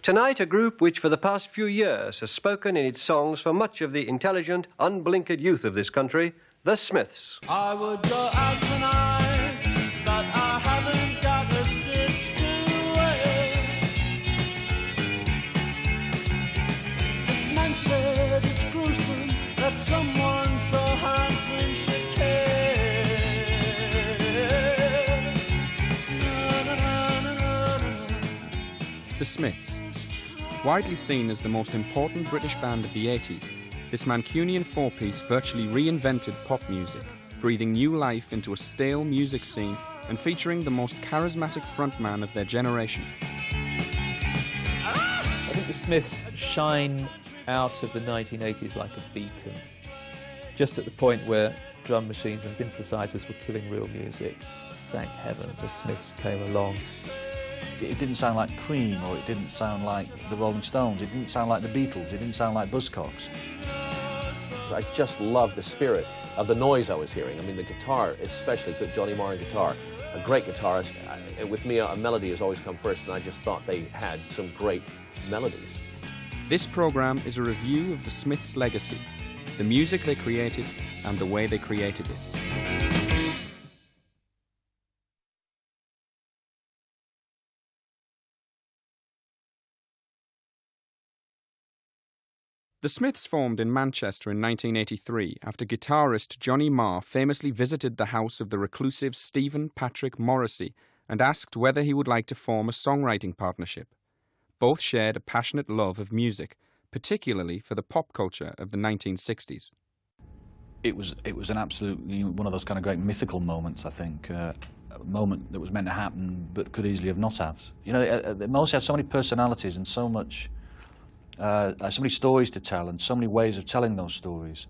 Tonight, a group which for the past few years has spoken in its songs for much of the intelligent, unblinkered youth of this country, the Smiths. I would go out tonight, but I haven't got a stitch to wear. This man said it's gruesome that someone so handsome should care. The Smiths. Widely seen as the most important British band of the 80s, this Mancunian four-piece virtually reinvented pop music, breathing new life into a stale music scene and featuring the most charismatic frontman of their generation. I think the Smiths shine out of the 1980s like a beacon. Just at the point where drum machines and synthesizers were killing real music, thank heaven the Smiths came along. It didn't sound like Cream, or it didn't sound like the Rolling Stones, it didn't sound like the Beatles, it didn't sound like Buzzcocks. I just loved the spirit of the noise I was hearing. I mean, the guitar, especially Johnny Marr and guitar, a great guitarist. With me, a melody has always come first, and I just thought they had some great melodies. This programme is a review of the Smiths' legacy, the music they created and the way they created it. The Smiths formed in Manchester in 1983 after guitarist Johnny Marr famously visited the house of the reclusive Stephen Patrick Morrissey and asked whether he would like to form a songwriting partnership. Both shared a passionate love of music, particularly for the pop culture of the 1960s. It was an absolutely one of those kind of great mythical moments, I think. A moment that was meant to happen but could easily have not have. You know, Morrissey had so many personalities and so many stories to tell and so many ways of telling those stories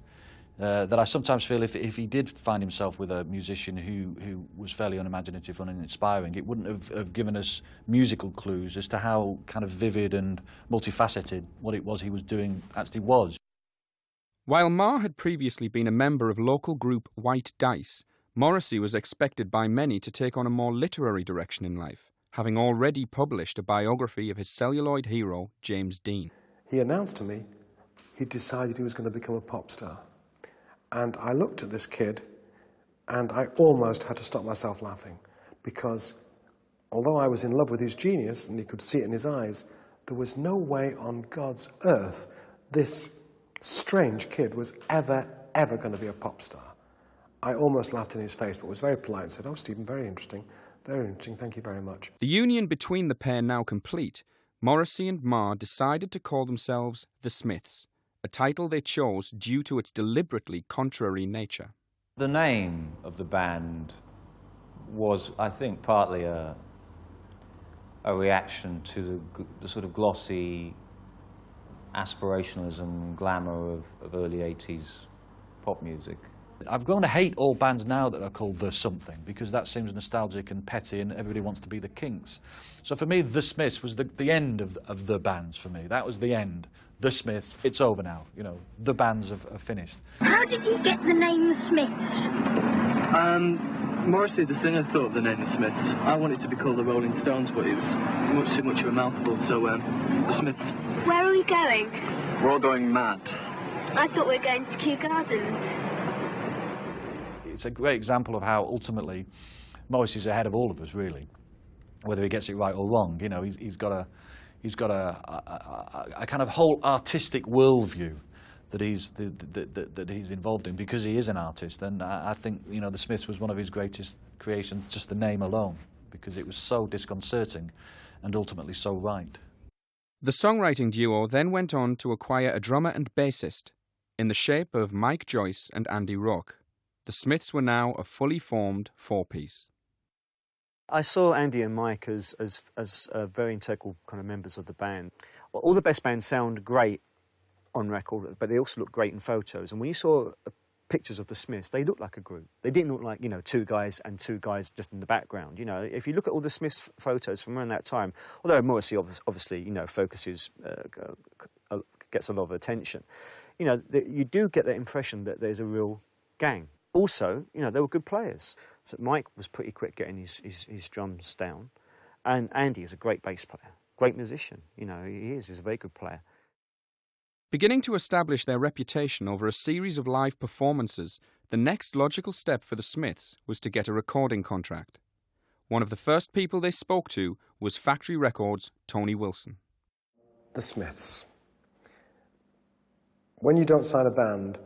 that I sometimes feel if he did find himself with a musician who was fairly unimaginative and uninspiring, it wouldn't have given us musical clues as to how kind of vivid and multifaceted what it was he was doing actually was. While Marr had previously been a member of local group White Dice, Morrissey was expected by many to take on a more literary direction in life, having already published a biography of his celluloid hero, James Dean. He announced to me he decided he was going to become a pop star. And I looked at this kid and I almost had to stop myself laughing, because although I was in love with his genius and he could see it in his eyes, there was no way on God's earth this strange kid was ever going to be a pop star. I almost laughed in his face, but was very polite and said, "Oh, Stephen, very interesting, thank you very much." The union between the pair now complete, Morrissey and Marr decided to call themselves the Smiths, a title they chose due to its deliberately contrary nature. The name of the band was, I think, partly a reaction to the sort of glossy aspirationalism and glamour of early 80s pop music. I've grown to hate all bands now that are called The Something, because that seems nostalgic and petty and everybody wants to be the Kinks. So for me, The Smiths was the end of the bands for me. That was the end. The Smiths, it's over now. You know, the bands have finished. How did you get the name The Smiths? Morrissey, the singer, thought of the name The Smiths. I wanted to be called the Rolling Stones, but it was much too much of a mouthful, so The Smiths. Where are we going? We're all going mad. I thought we were going to Kew Gardens. It's a great example of how ultimately Morrissey's ahead of all of us, really. Whether he gets it right or wrong, you know, he's got a kind of whole artistic worldview that he's involved in, because he is an artist. And I think, you know, the Smiths was one of his greatest creations, just the name alone, because it was so disconcerting and ultimately so right. The songwriting duo then went on to acquire a drummer and bassist in the shape of Mike Joyce and Andy Rourke. The Smiths were now a fully formed four-piece. I saw Andy and Mike as very integral kind of members of the band. Well, all the best bands sound great on record, but they also look great in photos. And when you saw pictures of the Smiths, they looked like a group. They didn't look like, you know, two guys just in the background. You know, if you look at all the Smiths photos from around that time, although Morrissey obviously, you know, focuses, gets a lot of attention, you know, you do get that impression that there's a real gang. Also, you know, they were good players. So Mike was pretty quick getting his drums down, and Andy is a great bass player. great musician. You know, he is. He's a very good player. Beginning to establish their reputation over a series of live performances, the next logical step for the Smiths was to get a recording contract. One of the first people they spoke to was Factory Records' Tony Wilson. The Smiths. When you don't sign a band,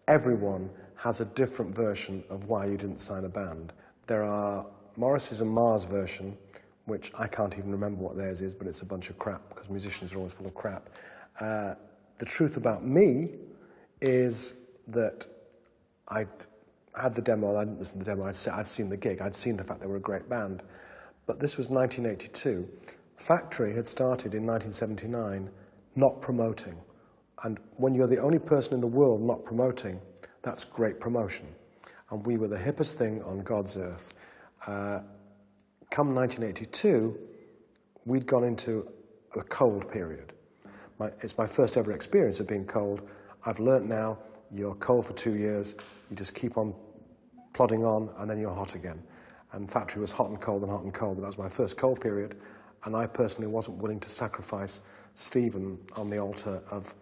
everyone has a different version of why you didn't sign a band. There are Morrissey and Marr's version, which I can't even remember what theirs is, but it's a bunch of crap, because musicians are always full of crap. The truth about me is that I'd had the demo, I didn't listen to the demo, I'd seen the gig, I'd seen the fact they were a great band. But this was 1982. Factory had started in 1979 not promoting. And when you're the only person in the world not promoting, that's great promotion. And we were the hippest thing on God's earth. Come 1982, we'd gone into a cold period. It's my first ever experience of being cold. I've learnt now, you're cold for 2 years, you just keep on plodding on, and then you're hot again. And Factory was hot and cold, but that was my first cold period, and I personally wasn't willing to sacrifice Stephen on the altar of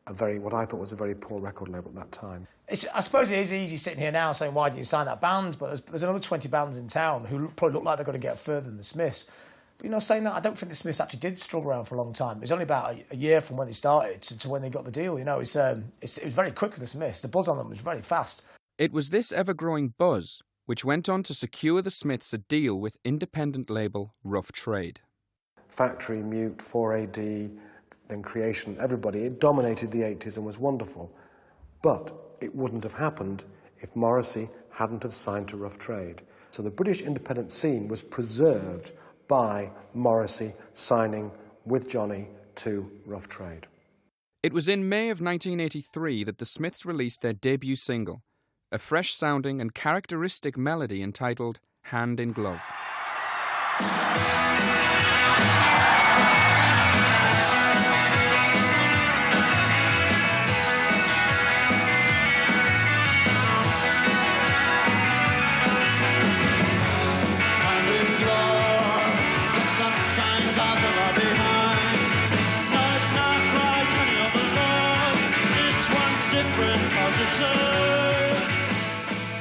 what I thought was a very poor record label at that time. I suppose it is easy sitting here now saying, why didn't you sign that band? But there's another 20 bands in town who probably look like they're going to get further than the Smiths. But, you know, saying that, I don't think the Smiths actually did struggle around for a long time. It was only about a year from when they started to when they got the deal. You know, it was very quick with the Smiths. The buzz on them was very fast. It was this ever-growing buzz which went on to secure the Smiths a deal with independent label Rough Trade. Factory, Mute, 4AD, then Creation, everybody, it dominated the 80s and was wonderful. But it wouldn't have happened if Morrissey hadn't have signed to Rough Trade. So the British independent scene was preserved by Morrissey signing with Johnny to Rough Trade. It was in May of 1983 that the Smiths released their debut single, a fresh-sounding and characteristic melody entitled Hand in Glove.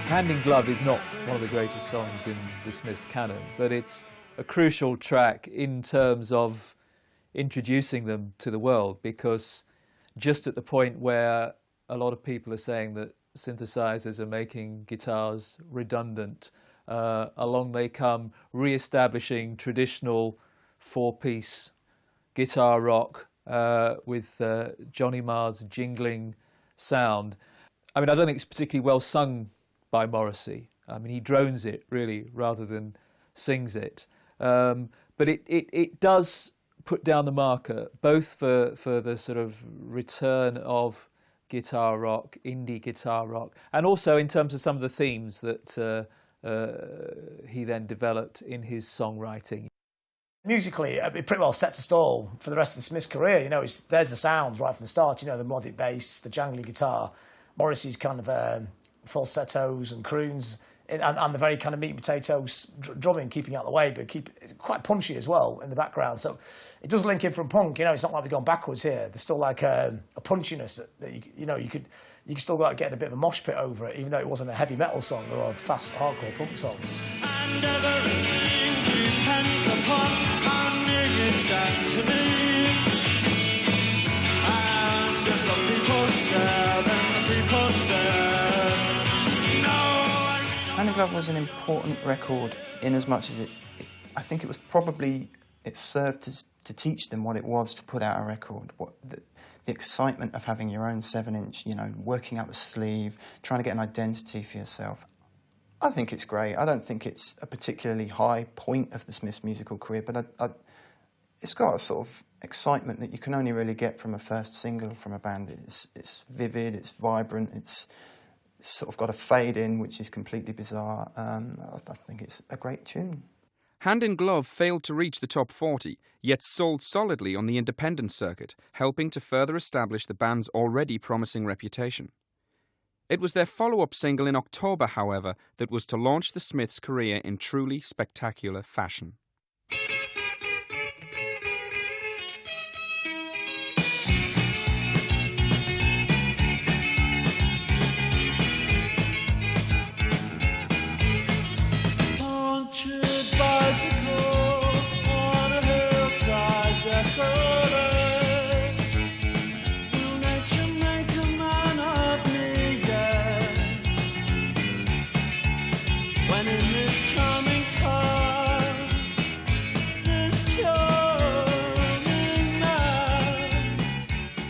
Hand in Glove is not one of the greatest songs in the Smiths canon, but it's a crucial track in terms of introducing them to the world, because just at the point where a lot of people are saying that synthesizers are making guitars redundant, along they come re-establishing traditional four-piece guitar rock with Johnny Marr's jingling sound. I mean, I don't think it's particularly well sung by Morrissey. I mean, he drones it, really, rather than sings it. But it does put down the marker, both for the sort of return of guitar rock, indie guitar rock, and also in terms of some of the themes that he then developed in his songwriting. Musically, it pretty well sets a stall for the rest of the Smiths' career. You know, there's the sounds right from the start. You know, the melodic bass, the jangly guitar, Morrissey's kind of falsettos and croons, and the very kind of meat and potatoes drumming, keeping out of the way, but it's quite punchy as well in the background. So it does link in from punk. You know, it's not like we've gone backwards here. There's still like a punchiness that you could still go out getting a bit of a mosh pit over it, even though it wasn't a heavy metal song or a fast hardcore punk song. And everything depends upon how near you stand to me. And if the people stare, then the people stare. Hand in Glove was an important record in as much as I think it was probably, it served to teach them what it was to put out a record, what the excitement of having your own 7-inch, you know, working out the sleeve, trying to get an identity for yourself. I think it's great. I don't think it's a particularly high point of the Smiths' musical career, but it's got a sort of excitement that you can only really get from a first single from a band. It's vivid, it's vibrant, it's sort of got a fade in, which is completely bizarre. I think it's a great tune. Hand in Glove failed to reach the top 40, yet sold solidly on the independent circuit, helping to further establish the band's already promising reputation. It was their follow-up single in October, however, that was to launch the Smiths' career in truly spectacular fashion. shoulders. Will nature make a man of me, yeah? When in this charming car, this charming man.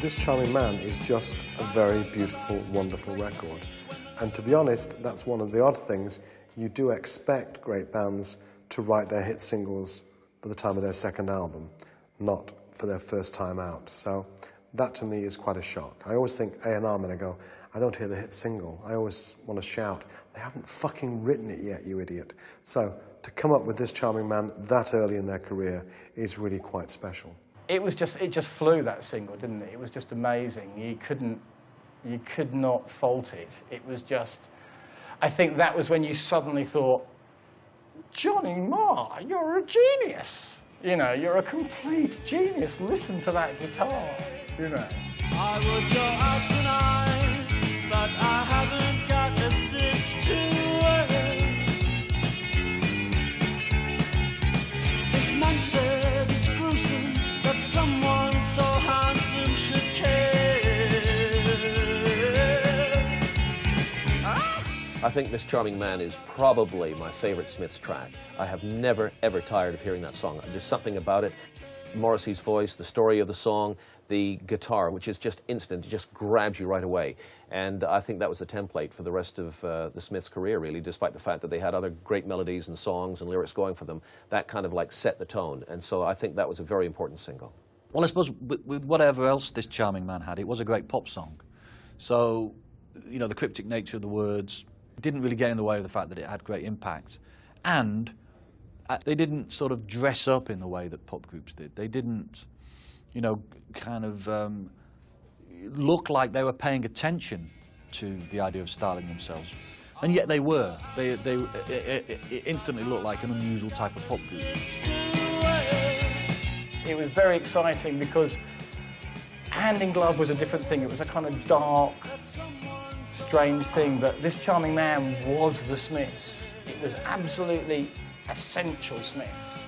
This Charming Man is just a very beautiful, wonderful record. And to be honest, that's one of the odd things. You do expect great bands to write their hit singles for the time of their second album, not for their first time out. So that to me is quite a shock. I always think A&R when I go, I don't hear the hit single. I always want to shout, they haven't fucking written it yet, you idiot. So to come up with This Charming Man that early in their career is really quite special. It just flew, that single, didn't it? It was just amazing. You could not fault it. It was just, I think that was when you suddenly thought, Johnny Marr, you're a genius. You know, you're a complete genius. Listen to that guitar, you know. I would go out tonight, but I haven't got a stitch to wear. This man said it's gruesome that someone so handsome should care. I think This Charming Man is probably my favourite Smiths track. I have never, ever tired of hearing that song. There's something about it. Morrissey's voice, the story of the song, the guitar, which is just instant, it just grabs you right away. And I think that was the template for the rest of the Smiths' career, really, despite the fact that they had other great melodies and songs and lyrics going for them. That kind of like set the tone. And so I think that was a very important single. Well, I suppose with whatever else This Charming Man had, it was a great pop song. So, you know, the cryptic nature of the words didn't really get in the way of the fact that it had great impact. And they didn't sort of dress up in the way that pop groups did. They didn't, you know, kind of look like they were paying attention to the idea of styling themselves. And yet they were. It instantly looked like an unusual type of pop group. It was very exciting because Hand in Glove was a different thing. It was a kind of dark, strange thing, but This Charming Man was the Smiths. It was absolutely essential Smiths.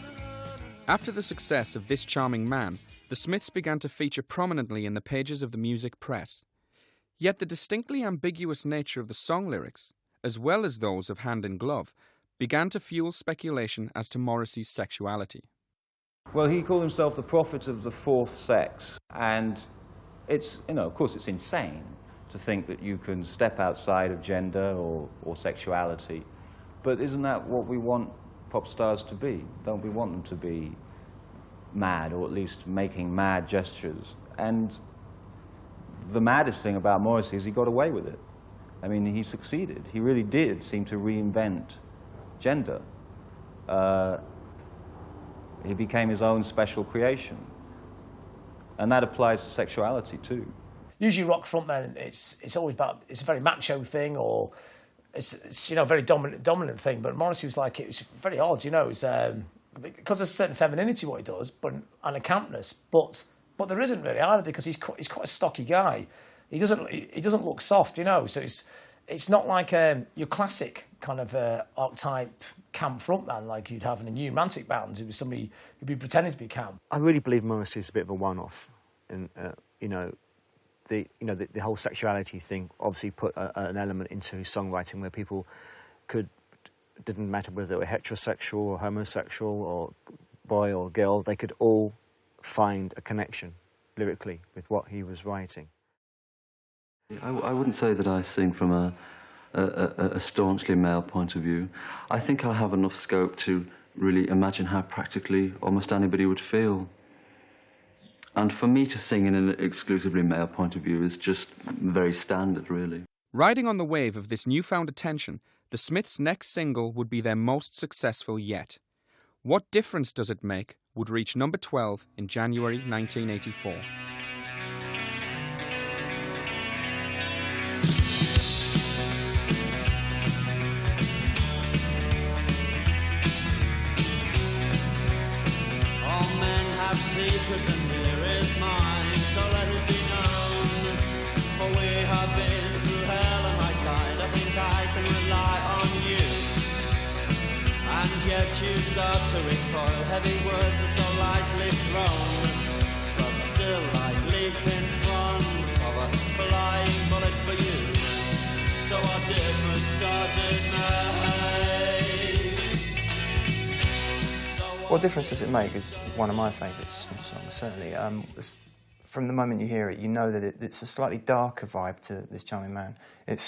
After the success of This Charming Man, the Smiths began to feature prominently in the pages of the music press. Yet the distinctly ambiguous nature of the song lyrics, as well as those of Hand in Glove, began to fuel speculation as to Morrissey's sexuality. Well, he called himself the prophet of the fourth sex, and it's, you know, of course it's insane to think that you can step outside of gender or sexuality, but isn't that what we want pop stars to be? Don't we want them to be mad, or at least making mad gestures? And the maddest thing about Morrissey is he got away with it. I mean, he succeeded. He really did seem to reinvent gender. He became his own special creation. And that applies to sexuality too. Usually rock frontmen, it's always about, it's a very macho thing, or it's you know, a very dominant thing. But Morrissey was like, it was very odd, you know, it's, because there's a certain femininity what he does, but and a campness, but there isn't really either, because he's quite a stocky guy. He doesn't look soft, you know. So it's not like your classic kind of archetype camp frontman like you'd have in a new romantic band, who was somebody who'd be pretending to be camp. I really believe Morrissey is a bit of a one-off, and the whole sexuality thing obviously put an element into his songwriting where people didn't matter whether they were heterosexual or homosexual or boy or girl, they could all find a connection lyrically with what he was writing. I wouldn't say that I sing from a staunchly male point of view. I think I have enough scope to really imagine how practically almost anybody would feel. And for me to sing in an exclusively male point of view is just very standard, really. Riding on the wave of this newfound attention, the Smiths' next single would be their most successful yet. What Difference Does It Make would reach number 12 in January 1984. All men have secrets and here is mine, so let it be known. For we have been through hell and high tide, I think I can rely on you. And yet you start to recoil, heavy words are so lightly thrown. What difference does it make is one of my favourite Smith songs, certainly. From the moment you hear it, you know that it's a slightly darker vibe to This Charming Man. It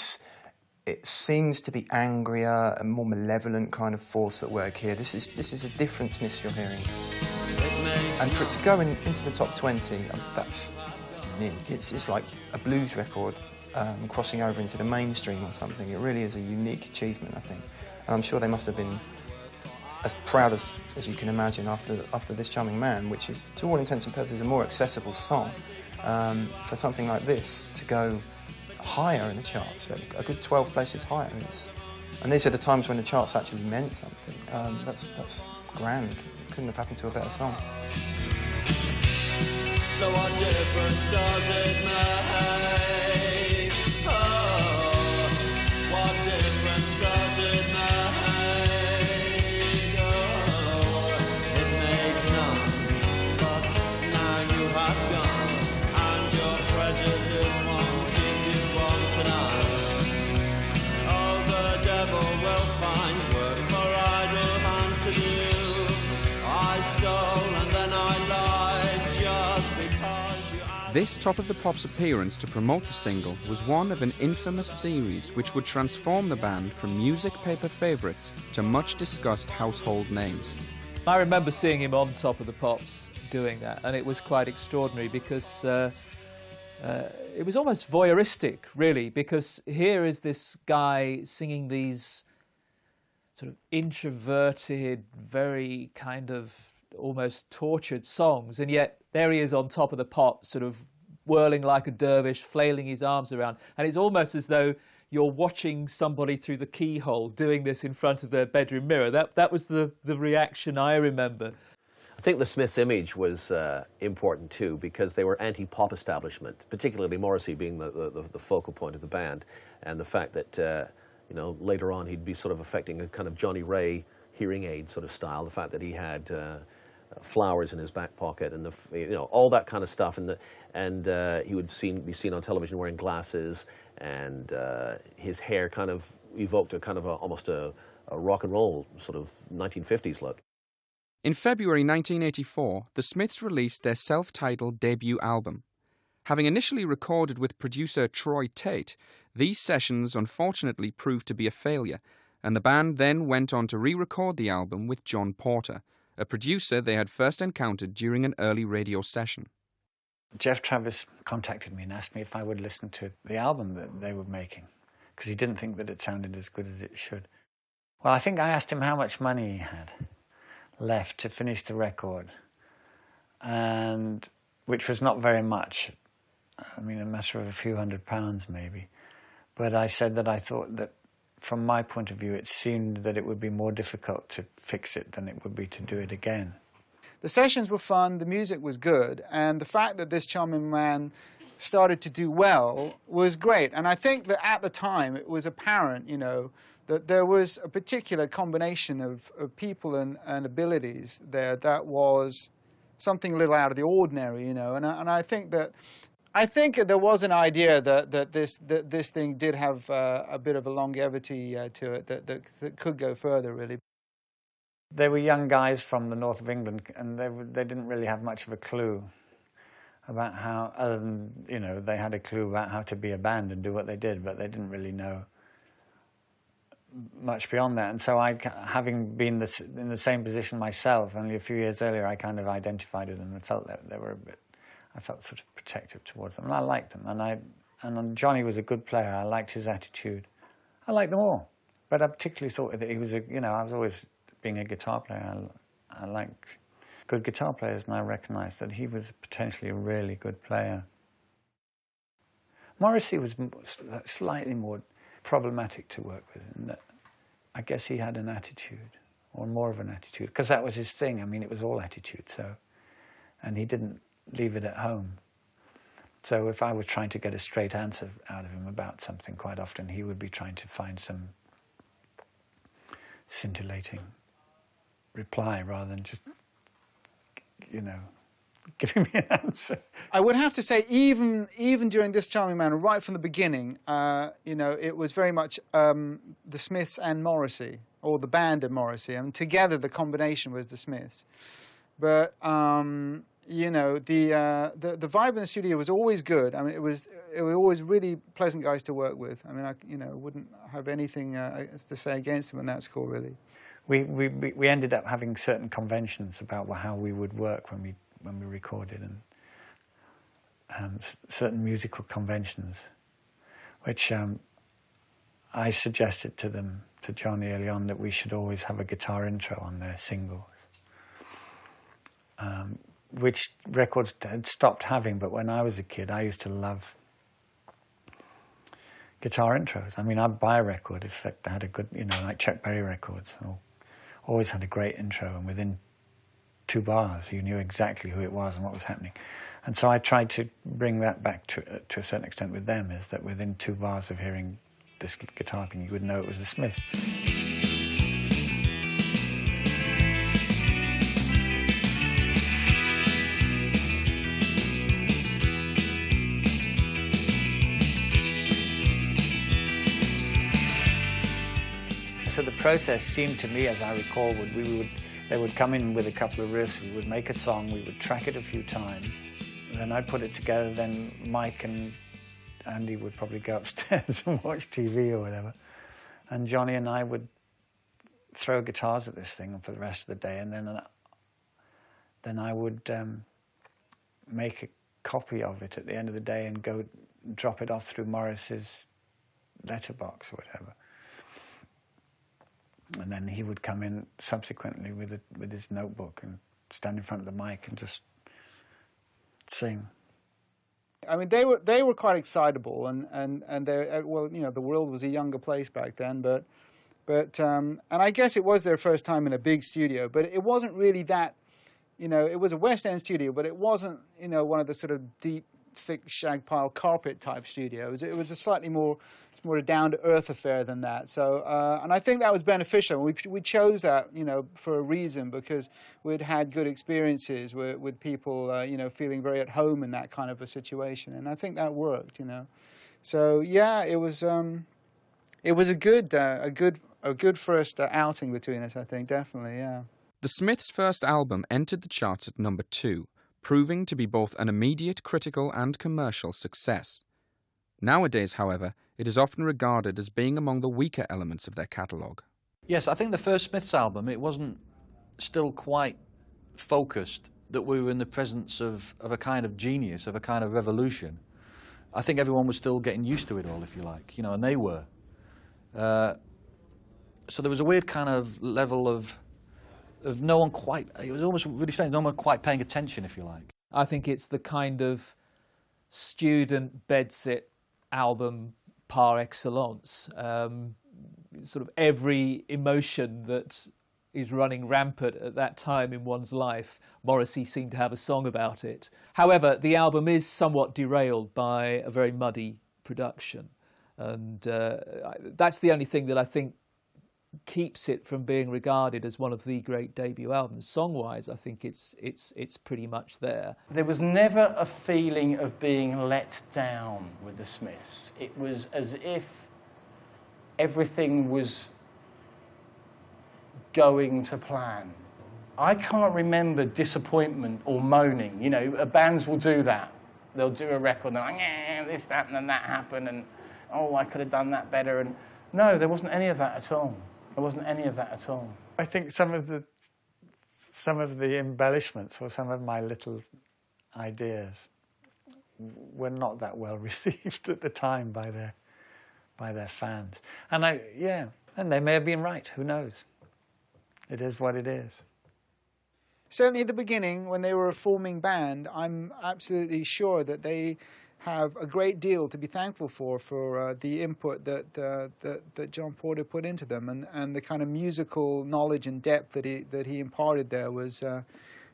seems to be angrier, a more malevolent kind of force at work here. This is a different Smiths you're hearing. And for it to go into the top 20, that's unique. It's like a blues record crossing over into the mainstream or something. It really is a unique achievement, I think. And I'm sure they must have been as proud as you can imagine after This Charming Man, which is, to all intents and purposes, a more accessible song. For something like this to go higher in the charts, a good 12 places higher. And these are the times when the charts actually meant something. That's grand. It couldn't have happened to a better song. So what difference does it make? Oh, what difference does it make? Oh, it makes none, but now you have gone, and your prejudice won't keep you on tonight. Oh, the devil will find work for idle hands to do. I stole and then I lied just because you asked. This Top of the Pops appearance to promote the single was one of an infamous series which would transform the band from music paper favourites to much discussed household names. I remember seeing him on Top of the Pops doing that, and it was quite extraordinary because it was almost voyeuristic, really, because here is this guy singing these sort of introverted, very kind of almost tortured songs, and yet there he is on Top of the Pops, sort of whirling like a dervish, flailing his arms around, and it's almost as though you're watching somebody through the keyhole doing this in front of their bedroom mirror. That was the reaction I remember. I think the Smiths' image was important too, because they were anti-pop establishment, particularly Morrissey being the focal point of the band, and the fact that later on he'd be sort of affecting a kind of Johnny Ray hearing aid sort of style. The fact that he had flowers in his back pocket, and all that kind of stuff, and he would be seen on television wearing glasses, and his hair kind of evoked a kind of almost a rock and roll sort of 1950s look. In February 1984, the Smiths released their self-titled debut album. Having initially recorded with producer Troy Tate, these sessions unfortunately proved to be a failure, and the band then went on to re-record the album with John Porter, a producer they had first encountered during an early radio session. Jeff Travis contacted me and asked me if I would listen to the album that they were making, because he didn't think that it sounded as good as it should. Well, I think I asked him how much money he had left to finish the record, and which was not very much. I mean, a matter of a few £100 maybe. But I said that I thought that, from my point of view, it seemed that it would be more difficult to fix it than it would be to do it again. The sessions were fun, the music was good, and the fact that This Charming Man started to do well was great. And I think that at the time it was apparent, that there was a particular combination of people and abilities there that was something a little out of the ordinary, and I think that there was an idea that this thing did have a bit of a longevity to it that could go further, really. They were young guys from the north of England, and they didn't really have much of a clue about how, other than, they had a clue about how to be a band and do what they did, but they didn't really know much beyond that. And so having been in the same position myself, only a few years earlier, I kind of identified with them and felt that they were I felt sort of protective towards them, and I liked them. And Johnny was a good player. I liked his attitude. I liked them all, but I particularly thought that he was I was always, being a guitar player, I like good guitar players, and I recognised that he was potentially a really good player. Morrissey was slightly more problematic to work with, in that I guess he had an attitude, or more of an attitude, because that was his thing. I mean, it was all attitude, and he didn't leave it at home. So if I was trying to get a straight answer out of him about something, quite often he would be trying to find some scintillating reply rather than just, giving me an answer. I would have to say, even during This Charming Man, right from the beginning, you know, it was very much the Smiths and Morrissey, or the band of Morrissey, and together the combination was the Smiths. But you know, the vibe in the studio was always good. I mean, it was always really pleasant guys to work with. I mean, I wouldn't have anything to say against them in that score, really. We ended up having certain conventions about how we would work when we recorded, and certain musical conventions, which I suggested to Johnny early on, that we should always have a guitar intro on their singles, which records had stopped having. But when I was a kid, I used to love guitar intros. I mean, I'd buy a record if it had a good, you know, like Chuck Berry records, always had a great intro, and within 2 bars you knew exactly who it was and what was happening. And so I tried to bring that back to a certain extent with them, is that within 2 bars of hearing this guitar thing, you would know it was the Smiths. So the process seemed to me, as I recall, they would come in with a couple of riffs, we would make a song, we would track it a few times, and then I'd put it together, then Mike and Andy would probably go upstairs and watch TV or whatever, and Johnny and I would throw guitars at this thing for the rest of the day, and then I would make a copy of it at the end of the day and go drop it off through Morris's letterbox or whatever. And then he would come in subsequently with his notebook and stand in front of the mic and just sing. I mean, they were quite excitable, and they, well, you know, the world was a younger place back then, but and I guess it was their first time in a big studio, but it wasn't really that, you know, it was a West End studio, but it wasn't, you know, one of the sort of deep, thick shag pile carpet type studios. It was a slightly more, it's more a down-to-earth affair than that. So, and I think that was beneficial. We chose that, you know, for a reason, because we'd had good experiences with people, you know, feeling very at home in that kind of a situation, and I think that worked, you know. So yeah, it was a good first outing between us, I think, definitely, yeah. The Smiths' first album entered the charts at number 2, proving to be both an immediate critical and commercial success. Nowadays, however, it is often regarded as being among the weaker elements of their catalogue. Yes, I think the first Smiths album, it wasn't still quite focused that we were in the presence of a kind of genius, of a kind of revolution. I think everyone was still getting used to it all, if you like, you know, and they were. So there was a weird kind of level of no one quite, it was almost really strange, no one quite paying attention, if you like. I think it's the kind of student bedsit album par excellence. Sort of every emotion that is running rampant at that time in one's life, Morrissey seemed to have a song about it. However, the album is somewhat derailed by a very muddy production, and that's the only thing that I think keeps it from being regarded as one of the great debut albums. Song-wise, I think it's pretty much there. There was never a feeling of being let down with the Smiths. It was as if everything was going to plan. I can't remember disappointment or moaning. You know, bands will do that. They'll do a record and they're like, yeah, this, that, and then that happened, and oh, I could have done that better. And no, there wasn't any of that at all. There wasn't any of that at all. I think some of the embellishments or some of my little ideas were not that well received at the time by their fans. And and they may have been right. Who knows? It is what it is. Certainly at the beginning, when they were a forming band, I'm absolutely sure that they have a great deal to be thankful for the input that John Porter put into them, and the kind of musical knowledge and depth that he imparted there was,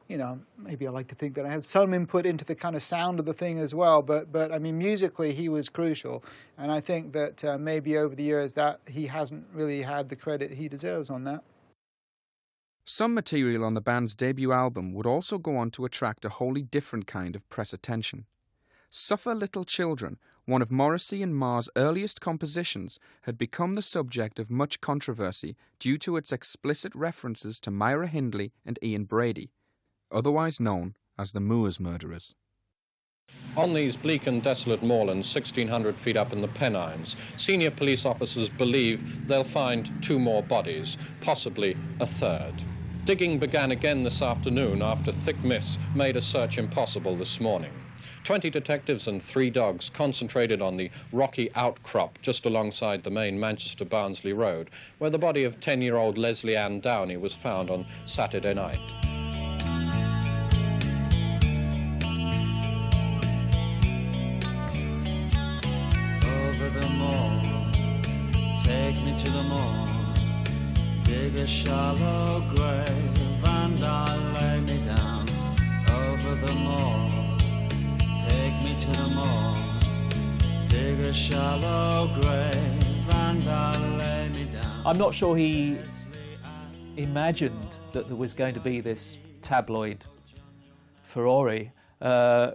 you know, maybe I like to think that I had some input into the kind of sound of the thing as well, but I mean, musically he was crucial, and I think that maybe over the years that he hasn't really had the credit he deserves on that. Some material on the band's debut album would also go on to attract a wholly different kind of press attention. Suffer Little Children, one of Morrissey and Marr's earliest compositions, had become the subject of much controversy due to its explicit references to Myra Hindley and Ian Brady, otherwise known as the Moors murderers. On these bleak and desolate moorlands, 1,600 feet up in the Pennines, senior police officers believe they'll find 2 more bodies, possibly a third. Digging began again this afternoon after thick mists made a search impossible this morning. 20 detectives and 3 dogs concentrated on the rocky outcrop just alongside the main Manchester-Barnsley Road, where the body of 10-year-old Leslie Ann Downey was found on Saturday night. The moor, take me to the moor, dig a shallow grave and I'll lay me down. Over the moor, take me to the moor, dig a shallow grave and I'll lay me down. I'm not sure he imagined that there was going to be this tabloid furore,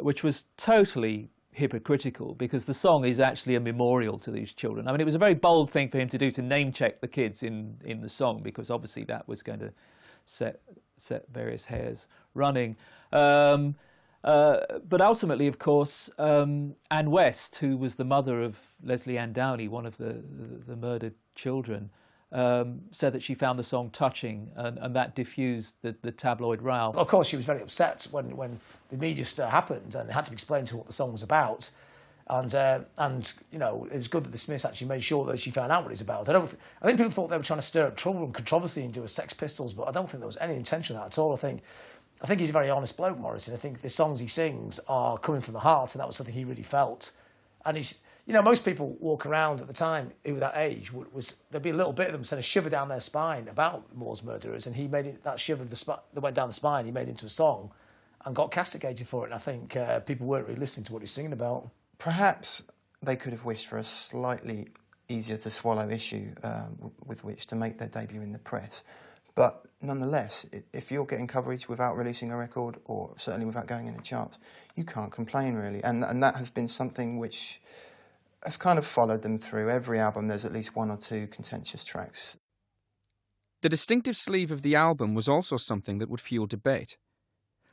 which was totally hypocritical, because the song is actually a memorial to these children. I mean, it was a very bold thing for him to do, to name check the kids in the song, because obviously that was going to set various hairs running. But ultimately, of course, Anne West, who was the mother of Leslie Ann Downey, one of the murdered children, said that she found the song touching, and that diffused the tabloid row. Of course, she was very upset when the media stir happened, and it had to be explained to her what the song was about. And you know, it was good that the Smiths actually made sure that she found out what it's about. I think people thought they were trying to stir up trouble and controversy and do a Sex Pistols, but I don't think there was any intention of that at all. I think he's a very honest bloke, Morrissey. I think the songs he sings are coming from the heart, and that was something he really felt. And he's, you know, most people walk around at the time who were that age, there'd be a little bit of them send a shiver down their spine about Moore's murderers, and he made it, that shiver that went down the spine, he made it into a song and got castigated for it. And I think people weren't really listening to what he's singing about. Perhaps they could have wished for a slightly easier to swallow issue with which to make their debut in the press. But nonetheless, if you're getting coverage without releasing a record, or certainly without going in the charts, you can't complain, really. And that has been something which has kind of followed them through. Every album, there's at least 1 or 2 contentious tracks. The distinctive sleeve of the album was also something that would fuel debate.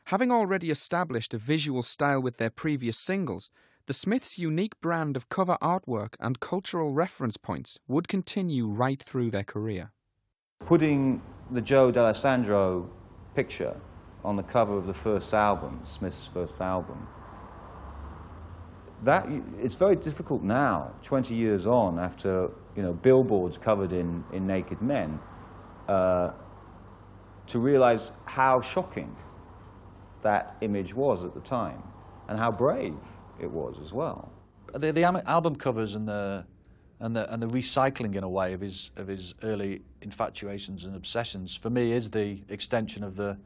Having already established a visual style with their previous singles, the Smiths' unique brand of cover artwork and cultural reference points would continue right through their career. Putting the Joe D'Alessandro picture on the cover of the first album, Smith's first album, it's very difficult now, 20 years on, after billboards covered in naked men, to realize how shocking that image was at the time, and how brave it was as well. The album covers and the recycling, in a way, of his early infatuations and obsessions, for me, is the extension of the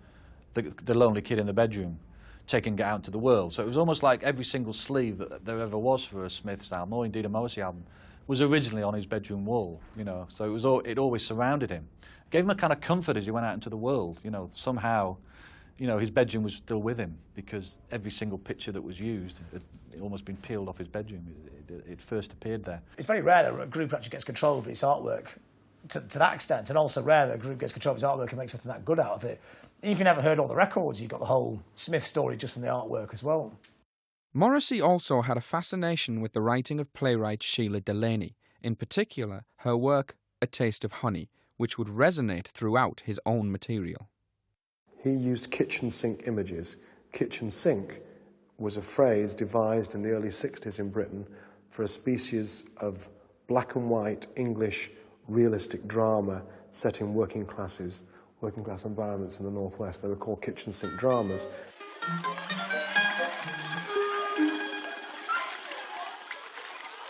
lonely kid in the bedroom taking it out to the world. So it was almost like every single sleeve that there ever was for a Smiths album, or indeed a Morrissey album, was originally on his bedroom wall. So it always surrounded him, gave him a kind of comfort as he went out into the world. Somehow, his bedroom was still with him, because every single picture that was used had almost been peeled off his bedroom. It first appeared there. It's very rare that a group actually gets control of its artwork to that extent, and also rare that a group gets control of its artwork and makes something that good out of it. If you never heard all the records, you've got the whole Smith story just from the artwork as well. Morrissey also had a fascination with the writing of playwright Sheila Delaney, in particular her work A Taste of Honey, which would resonate throughout his own material. He used kitchen sink images. Kitchen sink was a phrase devised in the early 60s in Britain for a species of black and white English realistic drama set in working class environments in the Northwest. They were called kitchen sink dramas.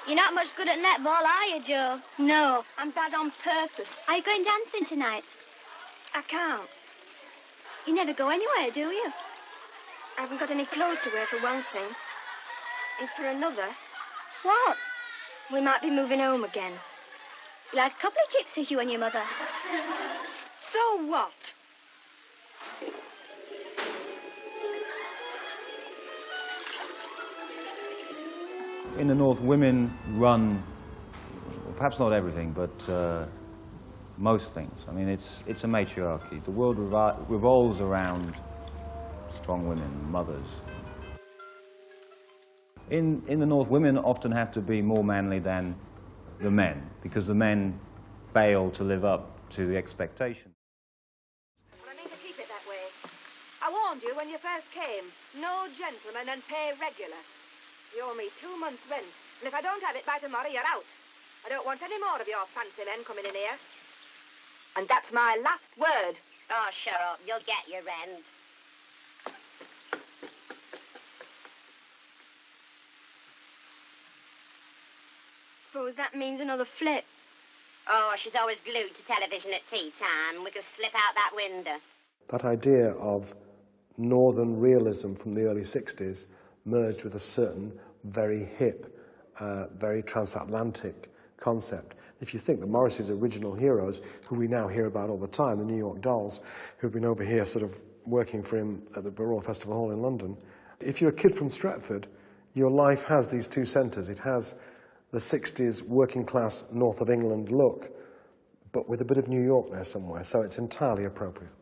You're not much good at netball, are you, Joe? No, I'm bad on purpose. Are you going dancing tonight? I can't. You never go anywhere, do you? I haven't got any clothes to wear, for one thing. And for another... What? We might be moving home again. Like a couple of gypsies, you and your mother. So what? In the North, women run, well, perhaps not everything, but most things. I mean, it's a matriarchy. The world revolves around strong women, mothers. In the North, women often have to be more manly than the men, because the men fail to live up to the expectation. I mean to keep it that way. I warned you when you first came. No gentleman and pay regular. You owe me 2 months' rent, and if I don't have it by tomorrow, you're out. I don't want any more of your fancy men coming in here. And that's my last word. Oh, shut up. You'll get your rent. Suppose that means another flip. Oh, she's always glued to television at tea time. We could slip out that window. That idea of northern realism from the early 60s merged with a certain very hip, very transatlantic concept. If you think that Morrissey's original heroes, who we now hear about all the time, the New York Dolls, who've been over here sort of working for him at the Royal Festival Hall in London, if you're a kid from Stretford, your life has these two centres. It has the 60s working class north of England look, but with a bit of New York there somewhere, so it's entirely appropriate.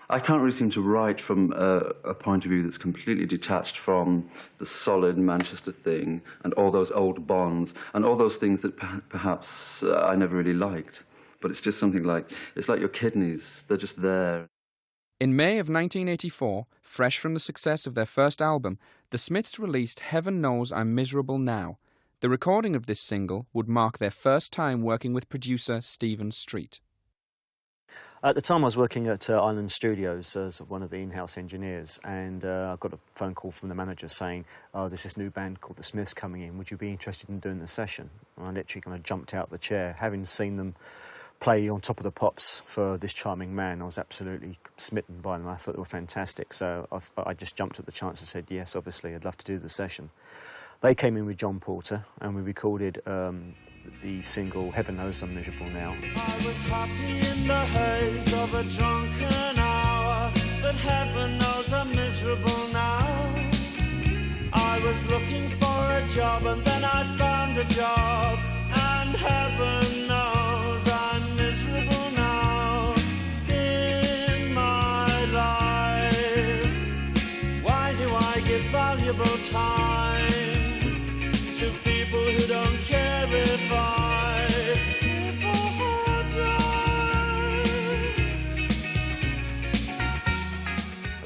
I can't really seem to write from a point of view that's completely detached from the solid Manchester thing and all those old bonds and all those things that perhaps I never really liked. But it's just something like, it's like your kidneys, they're just there. In May of 1984, fresh from the success of their first album, the Smiths released Heaven Knows I'm Miserable Now. The recording of this single would mark their first time working with producer Stephen Street. At the time I was working at Island Studios as one of the in-house engineers, and I got a phone call from the manager saying, oh, there's this new band called the Smiths coming in, would you be interested in doing the session? And I literally kind of jumped out of the chair. Having seen them play on Top of the Pops for This Charming Man, I was absolutely smitten by them. I thought they were fantastic, so I just jumped at the chance and said, yes, obviously, I'd love to do the session. They came in with John Porter, and we recorded the single Heaven Knows I'm Miserable Now. I was happy in the haze of a drunken hour, but heaven knows I'm miserable now. I was looking for a job and then I found a job, and heaven knows I'm miserable now in my life. Why do I give valuable time to people who don't care if I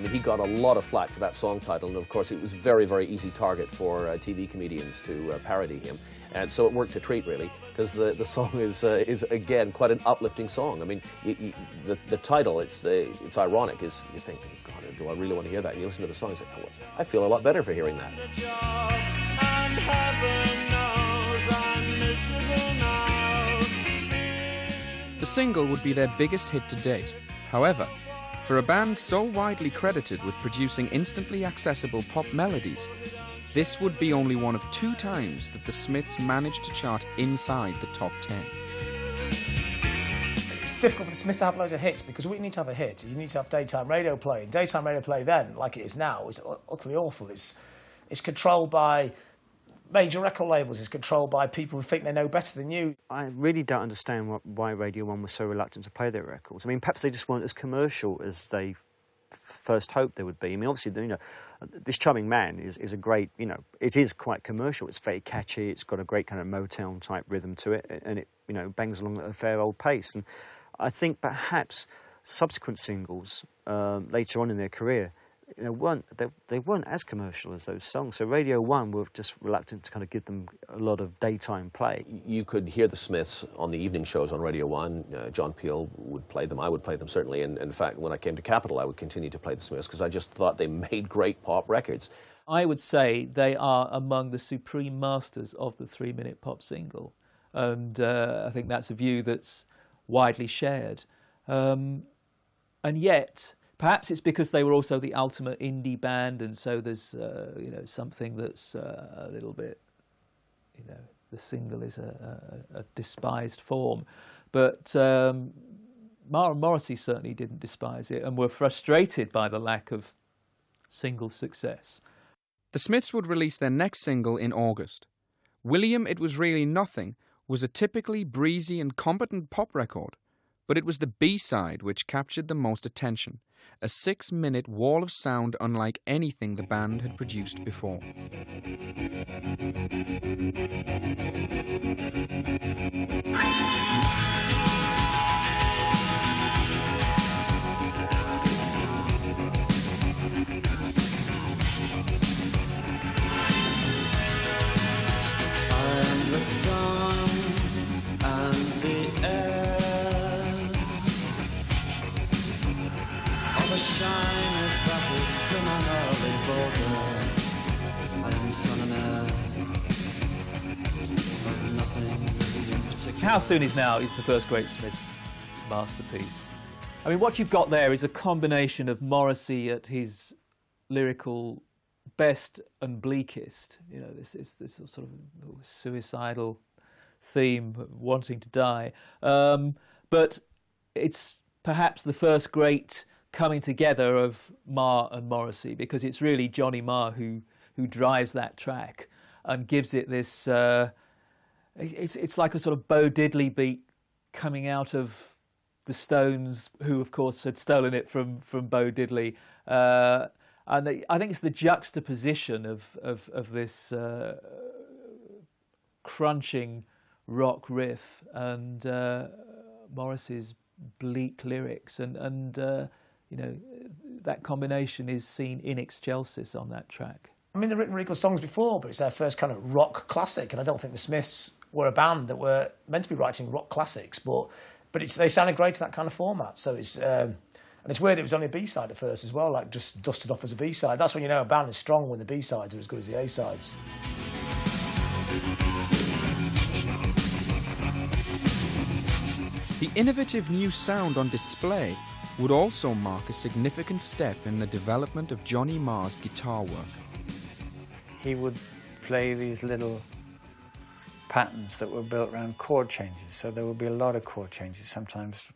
mean, he got a lot of flack for that song title, and of course it was very, very easy target for TV comedians to parody him. And so it worked a treat, really, because the song is again quite an uplifting song. I mean, the title, it's ironic. Is you think, God, do I really want to hear that? And you listen to the song, it's like, oh, I feel a lot better for hearing that. The single would be their biggest hit to date. However, for a band so widely credited with producing instantly accessible pop melodies, this would be only one of 2 times that the Smiths managed to chart inside the top 10. It's difficult for the Smiths to have loads of hits, because what you need to have a hit, you need to have daytime radio play. And daytime radio play then, like it is now, is utterly awful. It's controlled by major record labels, it's controlled by people who think they know better than you. I really don't understand why Radio 1 was so reluctant to play their records. I mean, perhaps they just weren't as commercial as they first hoped they would be. I mean, obviously, you know, This Charming Man is a great, you know, it is quite commercial. It's very catchy. It's got a great kind of Motown-type rhythm to it, and it, you know, bangs along at a fair old pace. And I think perhaps subsequent singles later on in their career, you know, they weren't as commercial as those songs. So Radio 1 were just reluctant to kind of give them a lot of daytime play. You could hear the Smiths on the evening shows on Radio 1. John Peel would play them. I would play them, certainly. And in fact, when I came to Capitol, I would continue to play the Smiths because I just thought they made great pop records. I would say they are among the supreme masters of the 3-minute pop single. And I think that's a view that's widely shared. And yet, perhaps it's because they were also the ultimate indie band, and so there's you know, something that's a little bit, you know, the single is a despised form. But Marr and Morrissey certainly didn't despise it and were frustrated by the lack of single success. The Smiths would release their next single in August. William, It Was Really Nothing was a typically breezy and competent pop record, but it was the B-side which captured the most attention, a 6-minute wall of sound unlike anything the band had produced before. The sun and the air of a shyness that is criminally vulgar. I am son and heir of nothing in particular. How Soon Is Now is the first great Smiths masterpiece. I mean, what you've got there is a combination of Morrissey at his lyrical best and bleakest, you know, this sort of suicidal theme, wanting to die. But it's perhaps the first great coming together of Marr and Morrissey, because it's really Johnny Marr who drives that track and gives it this. It's like a sort of Bo Diddley beat coming out of the Stones, who of course had stolen it from Bo Diddley. And I think it's the juxtaposition of this crunching rock riff and Morrissey's bleak lyrics, and you know, that combination is seen in excelsis on that track. I mean, they've written really good songs before, but it's their first kind of rock classic, and I don't think the Smiths were a band that were meant to be writing rock classics, but they sounded great in that kind of format. So it's. And it's weird, it was only a B-side at first as well, like just dusted off as a B-side. That's when you know a band is strong, when the B-sides are as good as the A-sides. The innovative new sound on display would also mark a significant step in the development of Johnny Marr's guitar work. He would play these little patterns that were built around chord changes, so there would be a lot of chord changes, sometimes,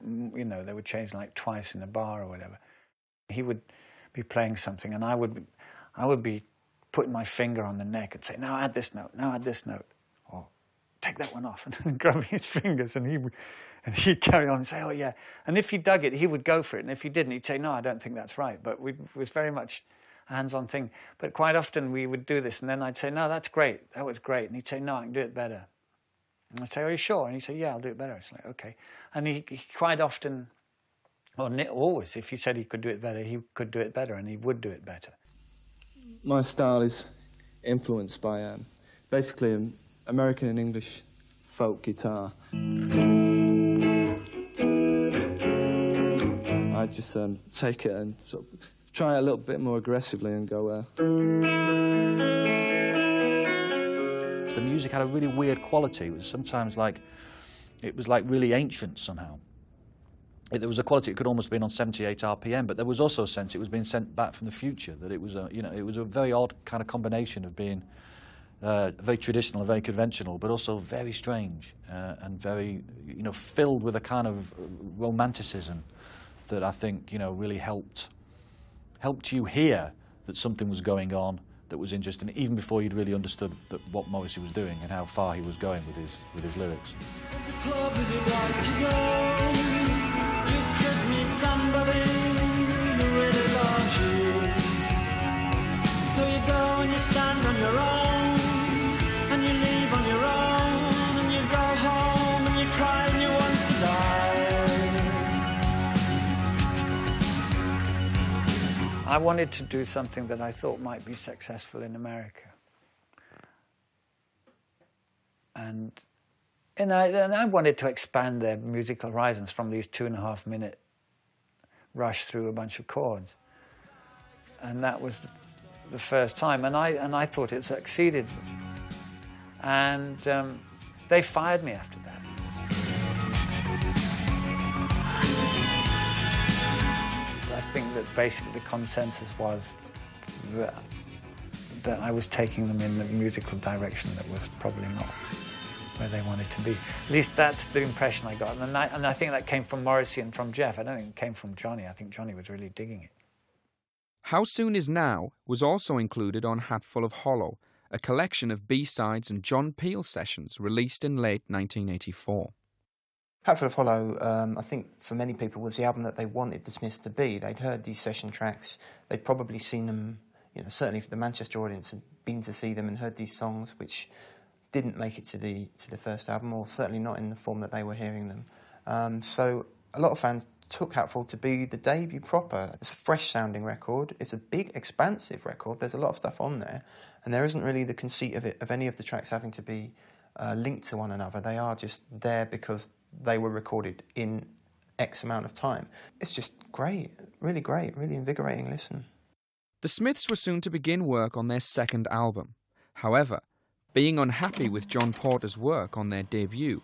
you know, they would change like twice in a bar or whatever. He would be playing something, and I would be putting my finger on the neck and say, now add this note, now add this note, or take that one off, and then grabbing his fingers, and he'd carry on and say, oh yeah. And if he dug it, he would go for it, and if he didn't, he'd say, no, I don't think that's right. But it was very much a hands-on thing. But quite often we would do this, and then I'd say, no, that's great, that was great. And he'd say, no, I can do it better. And I'd say, are you sure? And he'd say, yeah, I'll do it better. It's like, okay. And he quite often, or always, if he said he could do it better, he could do it better, and he would do it better. My style is influenced by basically American and English folk guitar. I just take it and sort of try a little bit more aggressively and go... The music had a really weird quality. It was sometimes like, it was like really ancient somehow. There was a quality, it could almost have been on 78 RPM, but there was also a sense it was being sent back from the future, that it was a, you know, it was a very odd kind of combination of being very traditional and very conventional, but also very strange and very, you know, filled with a kind of romanticism that I think, you know, really helped you hear that something was going on that was interesting, even before you'd really understood what Morrissey was doing and how far he was going with his lyrics. Somebody who really loves you. So you go and you stand on your own, and you leave on your own, and you go home and you cry and you want to die. I wanted to do something that I thought might be successful in America. And I wanted to expand their musical horizons from these 2.5-minute rush through a bunch of chords, and that was the first time, and I thought it succeeded, and they fired me after that. I think that basically the consensus was that I was taking them in the musical direction that was probably not where they wanted to be. At least that's the impression I got. And I think that came from Morrissey and from Jeff. I don't think it came from Johnny. I think Johnny was really digging it. How Soon Is Now was also included on Hatful of Hollow, a collection of B-sides and John Peel sessions released in late 1984. Hatful of Hollow, I think for many people, was the album that they wanted the Smiths to be. They'd heard these session tracks, they'd probably seen them, certainly for the Manchester audience, had been to see them and heard these songs, which didn't make it to the first album, or certainly not in the form that they were hearing them. So a lot of fans took Hatful to be the debut proper. It's a fresh-sounding record. It's a big, expansive record. There's a lot of stuff on there, and there isn't really the conceit of any of the tracks having to be linked to one another. They are just there because they were recorded in X amount of time. It's just great, really invigorating listen. The Smiths were soon to begin work on their second album. However, being unhappy with John Porter's work on their debut,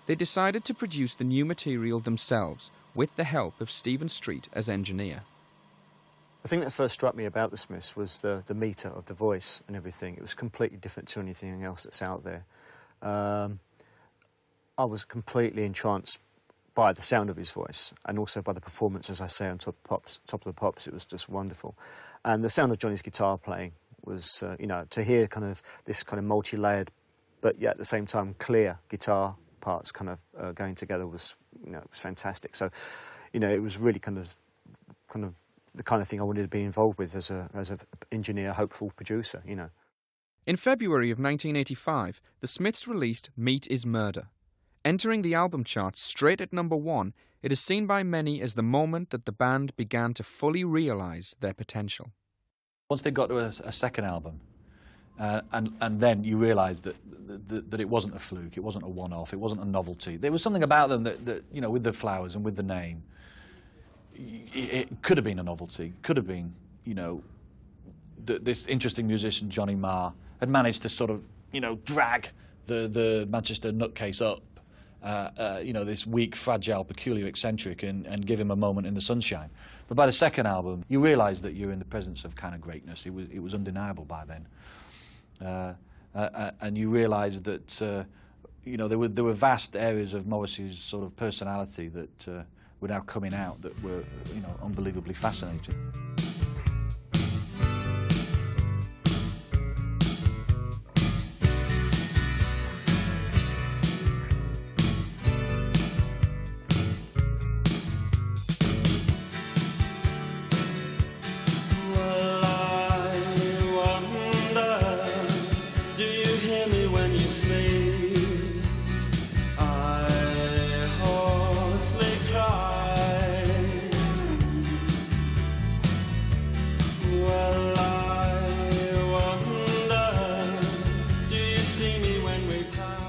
they decided to produce the new material themselves with the help of Stephen Street as engineer. The thing that first struck me about the Smiths was the metre of the voice and everything. It was completely different to anything else that's out there. I was completely entranced by the sound of his voice and also by the performance, as I say, on top of the pops. It was just wonderful. And the sound of Johnny's guitar playing was, to hear kind of this kind of multi-layered, but yet at the same time clear guitar parts kind of going together was, it was fantastic. So, it was really kind of the kind of thing I wanted to be involved with as a engineer, hopeful producer, In February of 1985, the Smiths released Meat is Murder. Entering the album charts straight at number 1, it is seen by many as the moment that the band began to fully realise their potential. Once they got to a second album, and then you realised that it wasn't a fluke, it wasn't a one-off, it wasn't a novelty. There was something about them that with the flowers and with the name, it could have been a novelty, could have been, this interesting musician, Johnny Marr, had managed to sort of, drag the Manchester nutcase up, this weak, fragile, peculiar, eccentric, and give him a moment in the sunshine. But by the second album, you realise that you're in the presence of kind of greatness. It was undeniable by then. And you realise that, there were vast areas of Morrissey's sort of personality that were now coming out that were, unbelievably fascinating.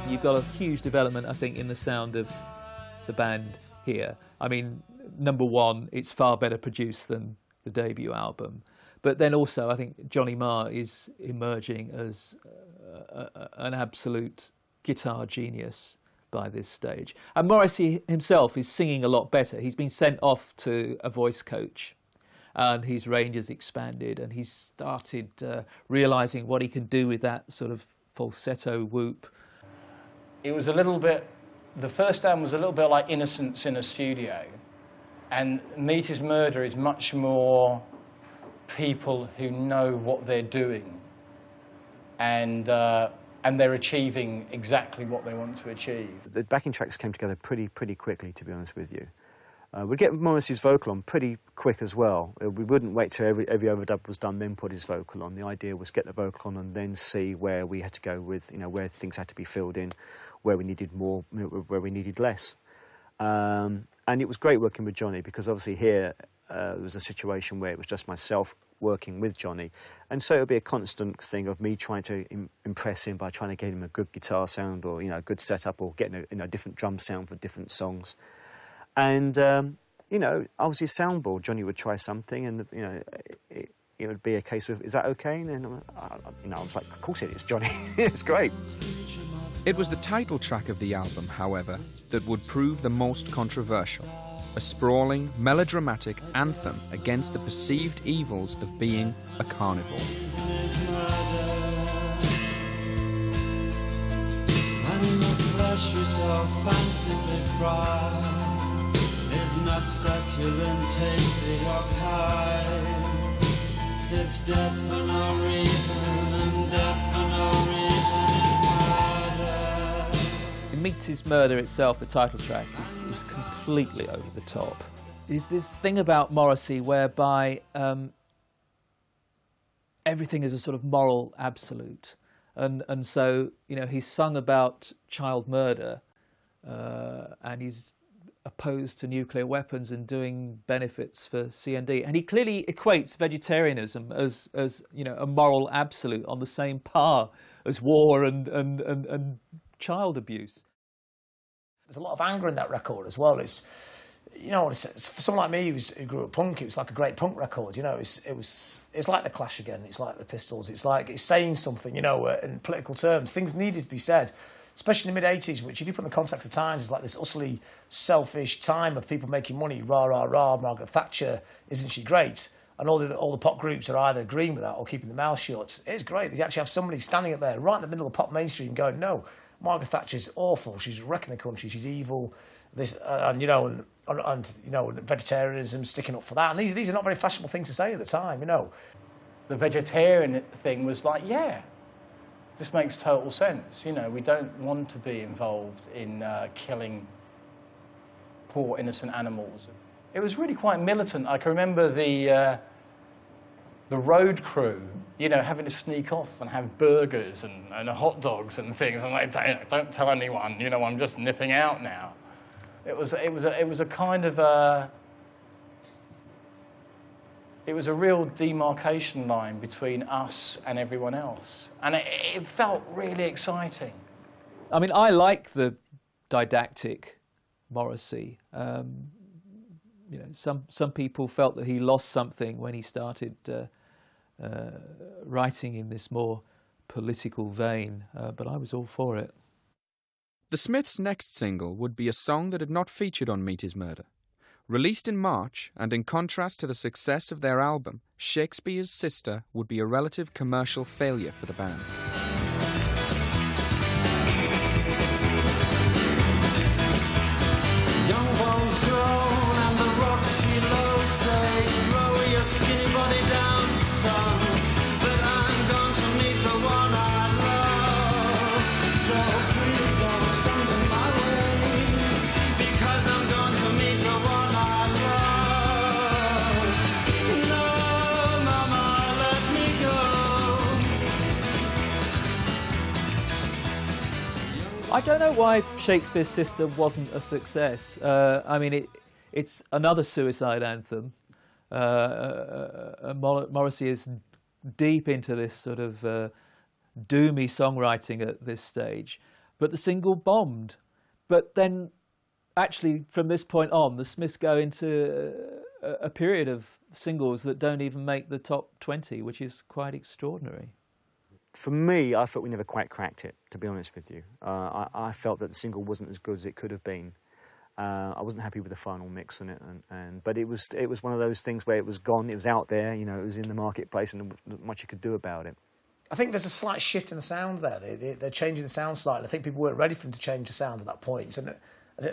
You've got a huge development, I think, in the sound of the band here. I mean, number one, it's far better produced than the debut album. But then also, I think Johnny Marr is emerging as an absolute guitar genius by this stage. And Morrissey himself is singing a lot better. He's been sent off to a voice coach, and his range has expanded, and he's started realising what he can do with that sort of falsetto whoop. It was a little bit, the first album was a little bit like Innocence in a Studio, and Meat is Murder is much more people who know what they're doing, and they're achieving exactly what they want to achieve. The backing tracks came together pretty quickly, to be honest with you. We'd get Morrissey's vocal on pretty quick as well. We wouldn't wait till every overdub was done, then put his vocal on. The idea was get the vocal on and then see where we had to go with, where things had to be filled in, where we needed more, where we needed less. And it was great working with Johnny, because obviously here there was a situation where it was just myself working with Johnny. And so it would be a constant thing of me trying to impress him by trying to get him a good guitar sound, or, a good setup, or getting a different drum sound for different songs. And, I was his soundboard. Johnny would try something, and, it would be a case of, is that okay? And then, I was like, of course it is, Johnny. It's great. It was the title track of the album, however, that would prove the most controversial. A sprawling, melodramatic anthem against the perceived evils of being a carnivore. I'm fancifully fried is not succulent, tasty or kind. It's death for no reason, and death for no reason is murder. Amidst Murder itself, the title track, is completely over the top. There's this thing about Morrissey whereby everything is a sort of moral absolute. And so, you know, he's sung about child murder and he's opposed to nuclear weapons and doing benefits for CND. And he clearly equates vegetarianism as you know, a moral absolute on the same par as war and child abuse. There's a lot of anger in that record as well. It's, you know, it's, for someone like me who grew up punk, it was like a great punk record. You know, it's like the Clash again. It's like the Pistols. It's like it's saying something. You know, in political terms, things needed to be said, especially in the mid-'80s, which, if you put in the context of times, is like this utterly selfish time of people making money. Rah rah rah. Margaret Thatcher, isn't she great? And all the pop groups are either agreeing with that or keeping their mouth shut. It's great. You actually have somebody standing up there, right in the middle of the pop mainstream, going, "No, Margaret Thatcher's awful. She's wrecking the country. She's evil." This and you know, and you know, vegetarianism, sticking up for that. And these are not very fashionable things to say at the time, you know. The vegetarian thing was like, yeah, this makes total sense. You know, we don't want to be involved in killing poor innocent animals. It was really quite militant. I can remember the road crew, you know, having to sneak off and have burgers and hot dogs and things. I'm like, don't tell anyone. You know, I'm just nipping out now. It was a kind of it was a real demarcation line between us and everyone else, and it felt really exciting. I mean, I like the didactic Morrissey. You know, some people felt that he lost something when he started writing in this more political vein, but I was all for it. The Smiths' next single would be a song that had not featured on Meet His Murder. Released in March, and in contrast to the success of their album, Shakespeare's Sister would be a relative commercial failure for the band. Young bones grown and the rocks below say, throw your skinny body down, son. But I'm going to meet the one I love. So please don't stand in my way, because I'm going to meet the one I love. No, mama, let me go. I don't know why Shakespeare's Sister wasn't a success. I mean, it's another suicide anthem. Morrissey is deep into this sort of doomy songwriting at this stage, but the single bombed. But then, actually, from this point on, the Smiths go into a period of singles that don't even make the top 20, which is quite extraordinary. For me, I thought we never quite cracked it, to be honest with you. I felt that the single wasn't as good as it could have been. I wasn't happy with the final mix on it, but it was one of those things where it was gone, it was out there, you know, it was in the marketplace, and there wasn't much you could do about it. I think there's a slight shift in the sound there. They're changing the sound slightly. I think people weren't ready for them to change the sound at that point. And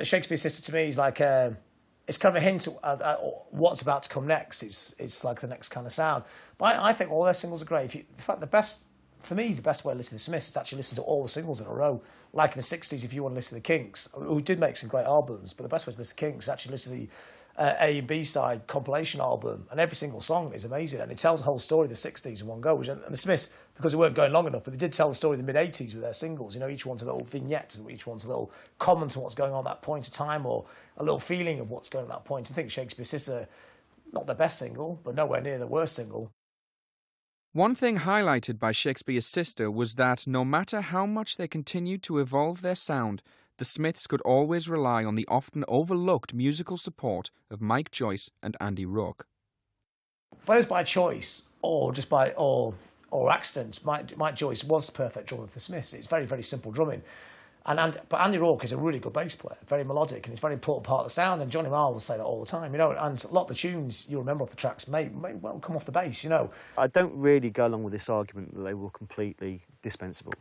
Shakespeare's Sister to me is like it's kind of a hint at what's about to come next. It's like the next kind of sound. But I think all their singles are great. In fact, the best way to listen to the Smiths is to actually listen to all the singles in a row. Like in the 60s, if you want to listen to the Kinks, who did make some great albums, but the best way to listen to the Kinks is actually listen to the A and B side compilation album, and every single song is amazing, and it tells the whole story of the 60s in one go. And the Smiths, because they weren't going long enough, but they did tell the story of the mid-80s with their singles. You know, each one's a little vignette, and each one's a little comment on what's going on at that point of time, or a little feeling of what's going on at that point. I think Shakespeare's Sister, not their best single, but nowhere near the worst single. One thing highlighted by Shakespeare's Sister was that no matter how much they continued to evolve their sound, the Smiths could always rely on the often overlooked musical support of Mike Joyce and Andy Rourke. Whether it's by choice or just by or accident, Mike Joyce was the perfect drummer for the Smiths. It's very, very simple drumming. But Andy Rourke is a really good bass player, very melodic, and it's a very important part of the sound, and Johnny Marr will say that all the time, you know, and a lot of the tunes you remember off the tracks may well come off the bass, you know. I don't really go along with this argument that they were completely dispensable.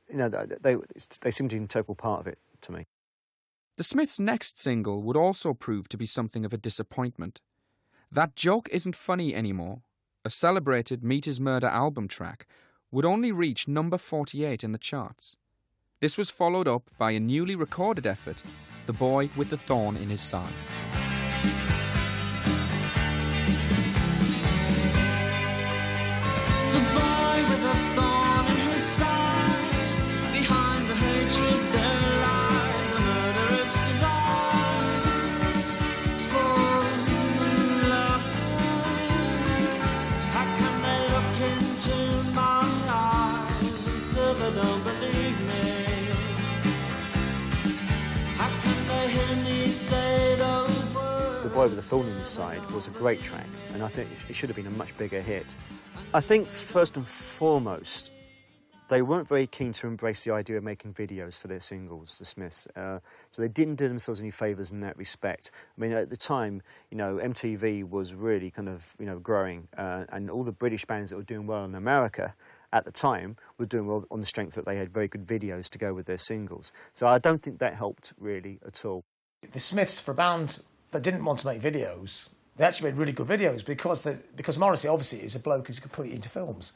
You know, they seem to be an integral part of it to me. The Smiths' next single would also prove to be something of a disappointment. That Joke Isn't Funny Anymore, a celebrated Meat Is Murder album track, would only reach number 48 in the charts. This was followed up by a newly recorded effort, The Boy with the Thorn in His Side. The boy with a thorn in his side, behind the hatred there lies a murderous desire for love. How can they look into my eyes and still they don't believe me? How can they hear me say those words? The Boy with the Thorn in His Side was a great track, and I think it should have been a much bigger hit. I think, first and foremost, they weren't very keen to embrace the idea of making videos for their singles, the Smiths. So they didn't do themselves any favours in that respect. I mean, at the time, MTV was really kind of, growing, and all the British bands that were doing well in America at the time were doing well on the strength that they had very good videos to go with their singles. So I don't think that helped really at all. The Smiths, for a band that didn't want to make videos, they actually made really good videos because Morrissey obviously is a bloke who's completely into films,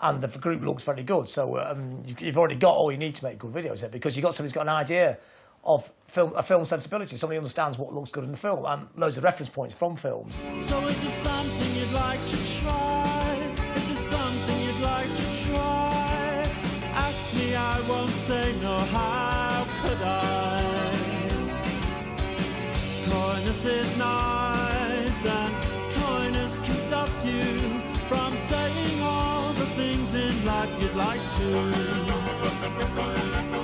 and the group looks very good. So you've already got all you need to make good videos there, because you've got somebody who's got an idea of a film sensibility. Somebody understands what looks good in the film and loads of reference points from films. So if there's something you'd like to try, if there's something you'd like to try, ask me, I won't say no. How could I? Coyness is nice, and coyness can stop you from saying all the things in life you'd like to.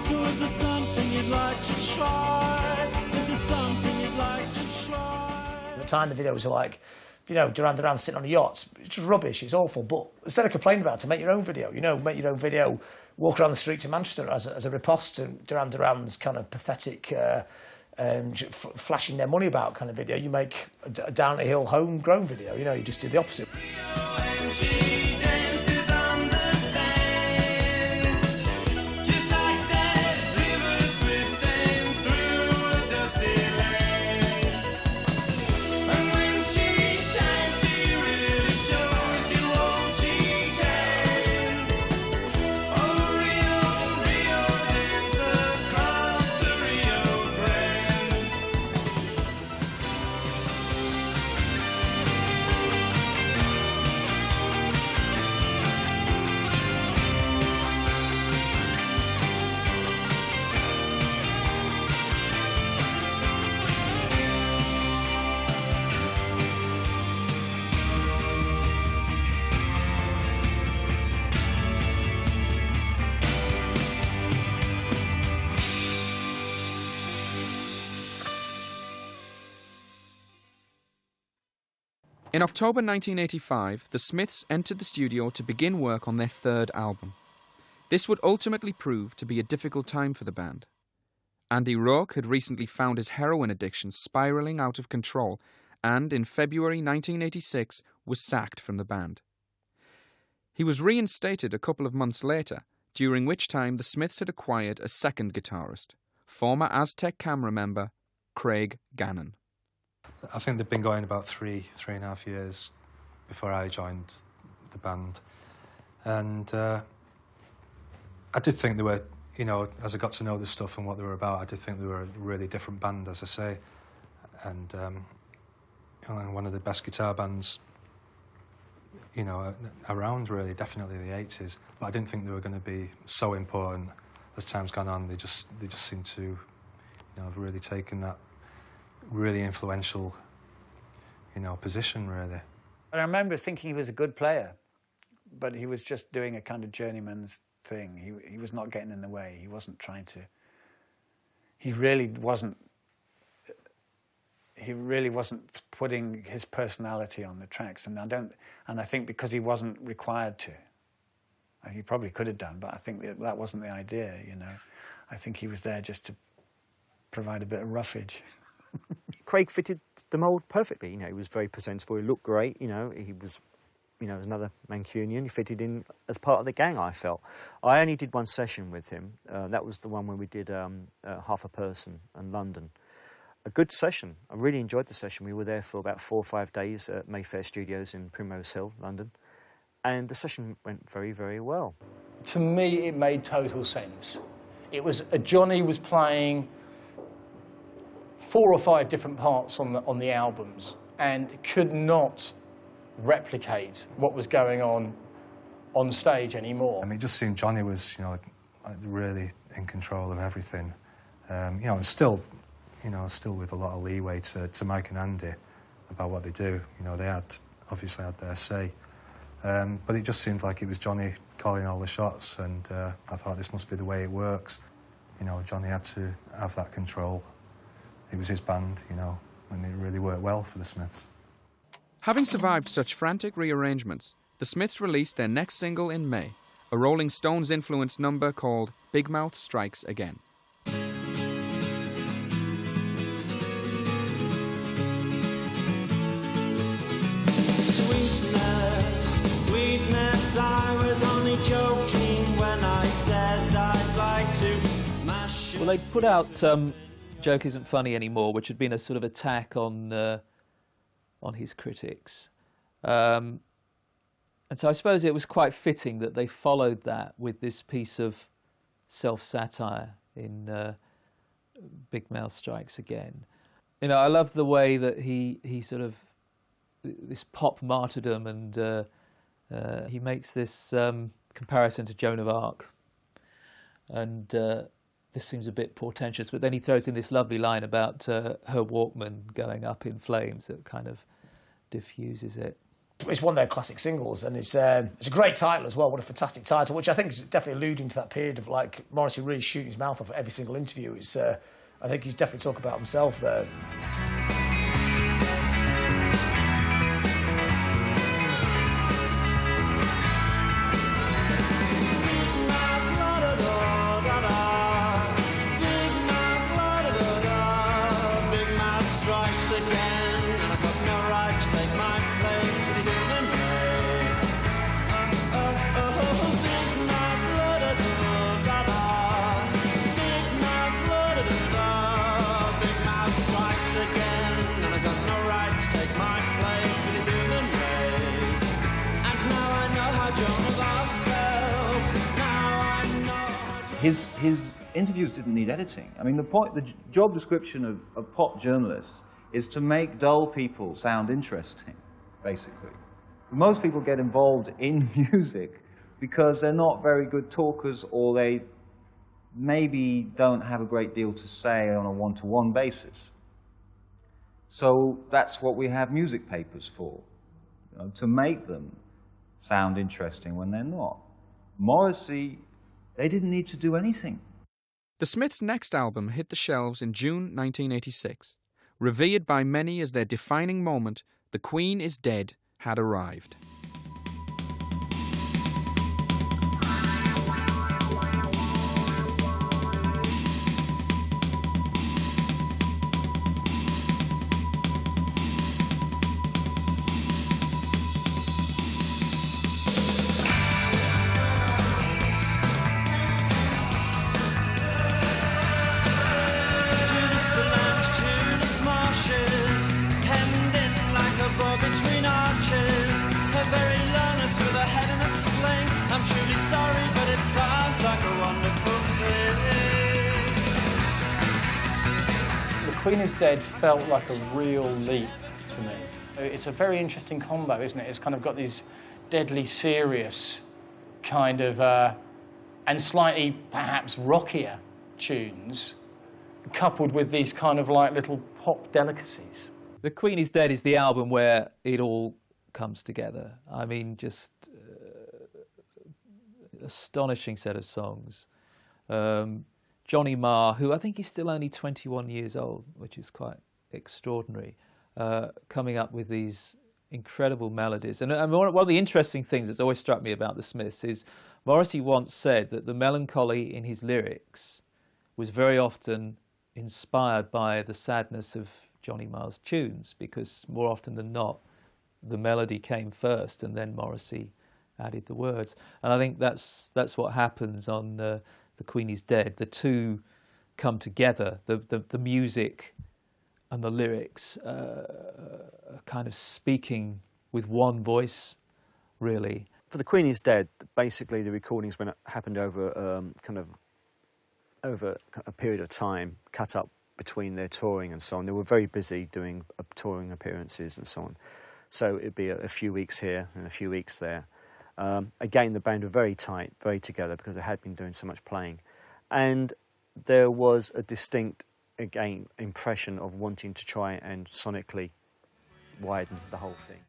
So if there's something you'd like to try, if there's something you'd like to try. At the time, the videos were like, Duran Duran sitting on a yacht. It's just rubbish, it's awful. But instead of complaining about it, make your own video. Make your own video, walk around the streets of Manchester as a riposte to Duran Duran's kind of pathetic flashing their money about kind of video. You make a down-the-hill, homegrown video. You just do the opposite. In October 1985, the Smiths entered the studio to begin work on their third album. This would ultimately prove to be a difficult time for the band. Andy Rourke had recently found his heroin addiction spiralling out of control and, in February 1986, was sacked from the band. He was reinstated a couple of months later, during which time the Smiths had acquired a second guitarist, former Aztec camera member Craig Gannon. I think they'd been going about three and a half years before I joined the band. And I did think they were, as I got to know the stuff and what they were about, I did think they were a really different band, as I say. And one of the best guitar bands, around, really, definitely the 80s. But I didn't think they were going to be so important as time's gone on. They just seem to, have really taken that really influential, position, really. I remember thinking he was a good player, but he was just doing a kind of journeyman's thing. He was not getting in the way. He wasn't trying to. He really wasn't putting his personality on the tracks, and I think because he wasn't required to. He probably could have done, but I think that wasn't the idea. I think he was there just to provide a bit of roughage. Craig fitted the mould perfectly. He was very presentable. He looked great. He was you know, as another Mancunian. He fitted in as part of the gang, I felt. I only did one session with him. That was the one where we did Half a Person in London. A good session. I really enjoyed the session. We were there for about 4 or 5 days at Mayfair Studios in Primrose Hill, London. And the session went very, very well. To me, it made total sense. It was Johnny was playing 4 or 5 different parts on the albums and could not replicate what was going on stage anymore. I mean, it just seemed Johnny was, you know, like really in control of everything. You know, and still with a lot of leeway to Mike and Andy about what they do. You know, they obviously had their say. But it just seemed like it was Johnny calling all the shots, and I thought this must be the way it works. You know, Johnny had to have that control. It was his band, you know, and it really worked well for the Smiths. Having survived such frantic rearrangements, the Smiths released their next single in May, a Rolling Stones-influenced number called Big Mouth Strikes Again. Sweetness, I was only joking when I said I'd like to mash. Well, they put out Joke Isn't Funny Anymore, which had been a sort of attack on his critics. And so I suppose it was quite fitting that they followed that with this piece of self-satire in Big Mouth Strikes Again. You know, I love the way that he sort of, this pop martyrdom, and he makes this comparison to Joan of Arc. And this seems a bit portentous, but then he throws in this lovely line about her Walkman going up in flames that kind of diffuses it. It's one of their classic singles, and it's a great title as well. What a fantastic title, which I think is definitely alluding to that period of like Morrissey really shooting his mouth off at every single interview. It's I think he's definitely talking about himself there. His interviews didn't need editing. I mean, the job description of pop journalists is to make dull people sound interesting, basically. Most people get involved in music because they're not very good talkers, or they maybe don't have a great deal to say on a one-to-one basis. So that's what we have music papers for, you know, to make them sound interesting when they're not. Morrissey, they didn't need to do anything. The Smiths' next album hit the shelves in June 1986. Revered by many as their defining moment, The Queen is Dead had arrived. Between arches, her very lowness with her head in a sling. I'm truly sorry, but it sounds like a wonderful thing. The Queen is Dead felt like a real leap to me. It's a very interesting combo, isn't it? It's kind of got these deadly serious kind of, and slightly perhaps rockier tunes, coupled with these kind of like little pop delicacies. The Queen is Dead is the album where it all comes together. I mean, just astonishing set of songs. Johnny Marr, who I think is still only 21 years old, which is quite extraordinary, coming up with these incredible melodies. And one of the interesting things that's always struck me about the Smiths is Morrissey once said that the melancholy in his lyrics was very often inspired by the sadness of Johnny Marr's tunes, because more often than not, the melody came first, and then Morrissey added the words. And I think that's what happens on The Queen is Dead. The two come together. The music and the lyrics are kind of speaking with one voice, really. For The Queen is Dead, basically the recordings happened over over a period of time, cut up between their touring and so on. They were very busy doing touring appearances and so on. So it'd be a few weeks here and a few weeks there. Again, the band were very tight, very together, because they had been doing so much playing. And there was a distinct, again, impression of wanting to try and sonically widen the whole thing.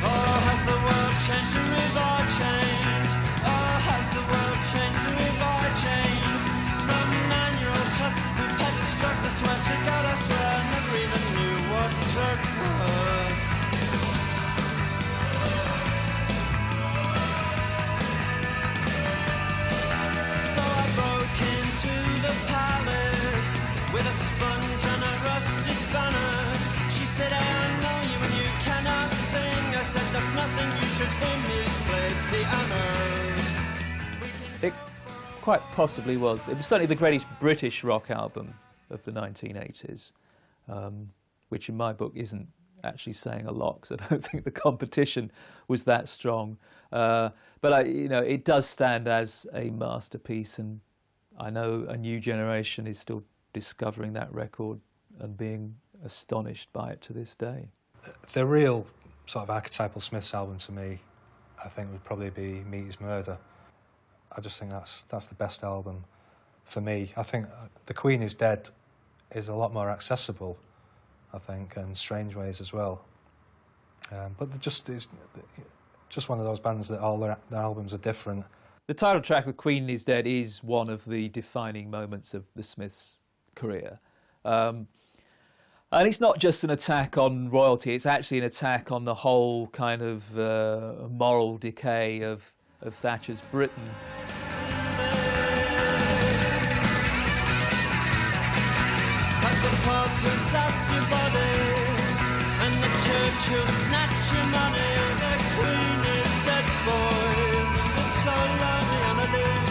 Oh, has the world changed, the river changed? Oh, has the world changed, the river changed? Some 9-year-old chap who peddled drugs, I swear to God, I swear, I never even knew what drugs were. So I broke into the palace with a sponge and a rusty spanner. She said, I know you and you cannot sing. I said, that's nothing, you should hear me play piano. It quite possibly was. It was certainly the greatest British rock album of the 1980s, which in my book isn't actually saying a lot, because I don't think the competition was that strong. But it does stand as a masterpiece, and I know a new generation is still discovering that record and being astonished by it to this day. The real sort of archetypal Smiths album to me, I think, would probably be Meat is Murder. I just think that's the best album for me. I think The Queen is Dead is a lot more accessible, I think, and Strange Ways as well. But it's just one of those bands that all their albums are different. The title track, The Queen is Dead, is one of the defining moments of the Smiths' career. And it's not just an attack on royalty, it's actually an attack on the whole kind of moral decay of Thatcher's Britain. As the pub who saps your body and the church who'll snatch your money. The Queen is dead, boys, and it's so lonely on a limb.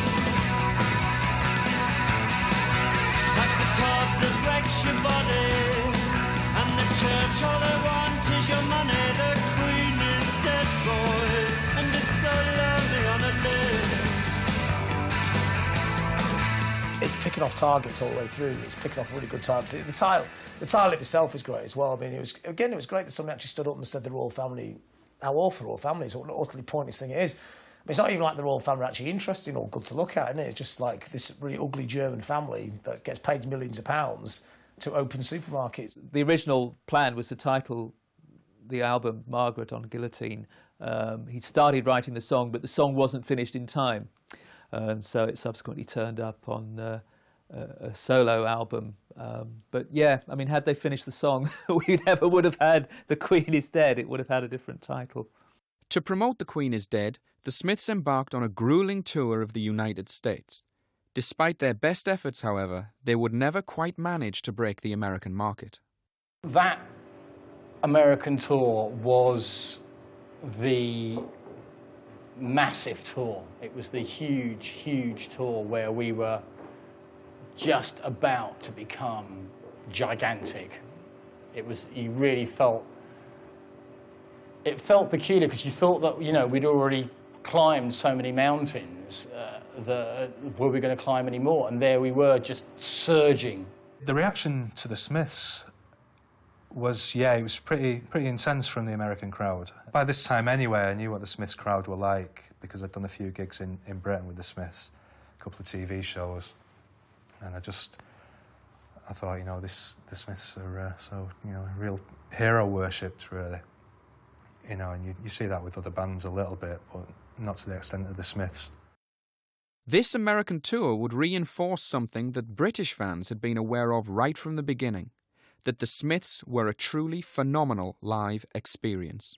As the pub that breaks your body and the church, all they want is your money. The Queen is dead, boys, and it's so lonely on a limb. It's picking off targets all the way through. It's picking off really good targets. The title itself is great as well. I mean, it was great that somebody actually stood up and said the royal family, how awful the royal family is, what an utterly pointless thing it is. I mean, it's not even like the royal family are actually interesting or good to look at, isn't it? It's just like this really ugly German family that gets paid millions of pounds to open supermarkets. The original plan was to title the album Margaret on Guillotine. He'd started writing the song, but the song wasn't finished in time. And so it subsequently turned up on a solo album. But yeah, I mean, had they finished the song, we never would have had The Queen is Dead. It would have had a different title. To promote The Queen is Dead, the Smiths embarked on a grueling tour of the United States. Despite their best efforts, however, they would never quite manage to break the American market. That American tour was the massive tour. It was the huge, huge tour where we were just about to become gigantic. It was, you really felt, it felt peculiar because you thought that, you know, we'd already climbed so many mountains, were we going to climb any more? And there we were, just surging. The reaction to the Smiths was, yeah, it was pretty intense from the American crowd. By this time anyway, I knew what the Smiths crowd were like because I'd done a few gigs in Britain with the Smiths, a couple of TV shows, and I thought, you know, the Smiths are so, you know, real hero worshipped, really. You know, and you see that with other bands a little bit, but not to the extent of the Smiths. This American tour would reinforce something that British fans had been aware of right from the beginning, that the Smiths were a truly phenomenal live experience.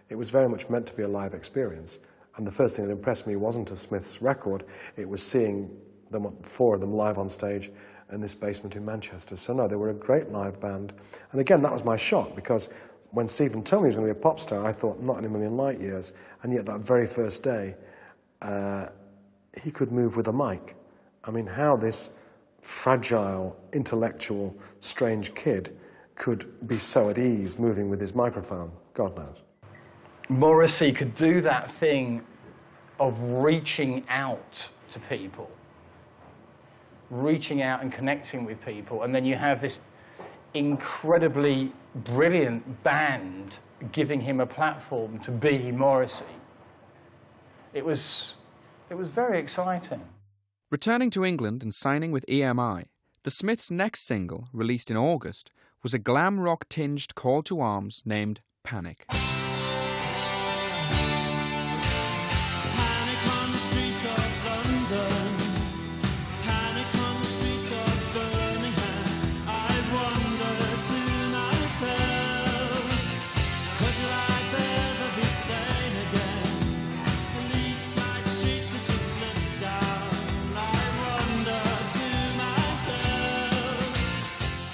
It was very much meant to be a live experience, and the first thing that impressed me wasn't a Smiths record, it was seeing them, four of them live on stage in this basement in Manchester. So no, they were a great live band, and again, that was my shock, because When Stephen told me he was going to be a pop star, I thought, not in a million light years. And yet that very first day, he could move with a mic. I mean, how this fragile, intellectual, strange kid could be so at ease moving with his microphone, God knows. Morrissey could do that thing of reaching out to people, reaching out and connecting with people, and then you have this incredibly brilliant band giving him a platform to be Morrissey. It was very exciting. Returning to England and signing with EMI, the Smiths' next single, released in August, was a glam rock-tinged call to arms named Panic.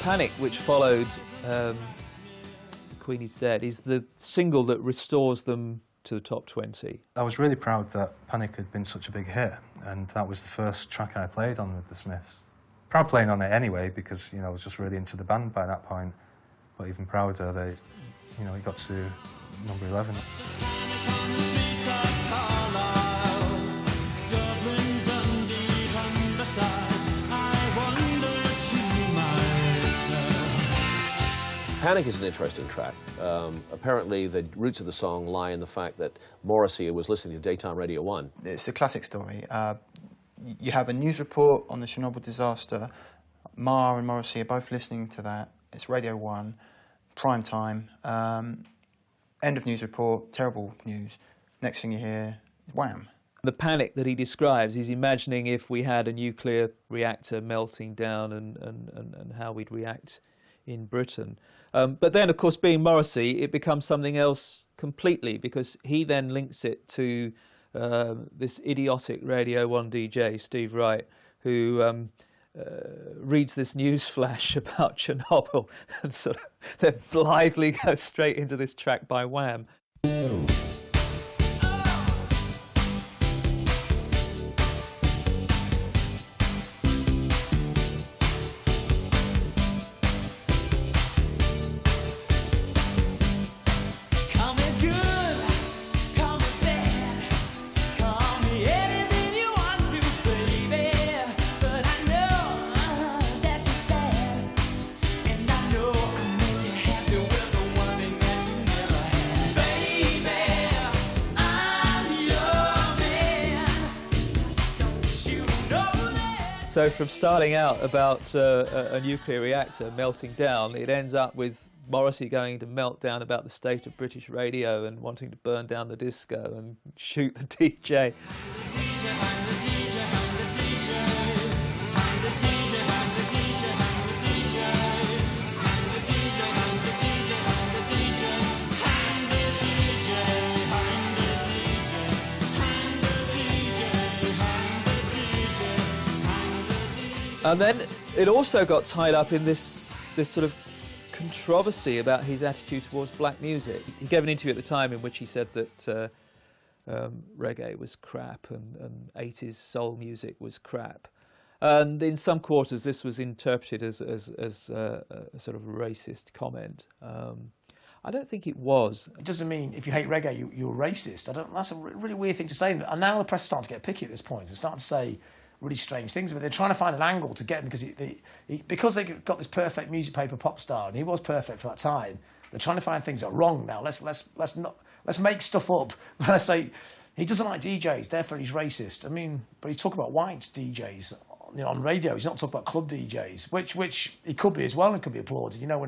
Panic, which followed The Queen is Dead, is the single that restores them to the top 20. I was really proud that Panic had been such a big hit, and that was the first track I played on with the Smiths. Proud playing on it anyway, because, you know, I was just really into the band by that point, but even prouder that, you know, it got to number 11. Panic is an interesting track. Apparently the roots of the song lie in the fact that Morrissey was listening to Daytime Radio 1. It's a classic story. You have a news report on the Chernobyl disaster. Marr and Morrissey are both listening to that. It's Radio 1, prime time. End of news report, terrible news. Next thing you hear, wham. The panic that he describes, he's imagining if we had a nuclear reactor melting down and how we'd react in Britain. But then, of course, being Morrissey, it becomes something else completely, because he then links it to this idiotic Radio 1 DJ, Steve Wright, who reads this news flash about Chernobyl and sort of then blithely goes straight into this track by Wham. So from starting out about a nuclear reactor melting down, it ends up with Morrissey going to melt down about the state of British radio and wanting to burn down the disco and shoot the DJ. And then it also got tied up in this sort of controversy about his attitude towards black music. He gave an interview at the time in which he said that reggae was crap and 80s soul music was crap. And in some quarters this was interpreted as a sort of racist comment. I don't think it was. It doesn't mean if you hate reggae you're racist. That's a really weird thing to say. And now the press is starting to get picky at this point. They're starting to say really strange things, but they're trying to find an angle to get him because they got this perfect music paper pop star, and he was perfect for that time. They're trying to find things that are wrong now. Let's make stuff up. Let's say he doesn't like DJs, therefore he's racist. I mean, but he's talking about white DJs, you know, on radio. He's not talking about club DJs, which he could be as well and could be applauded. You know,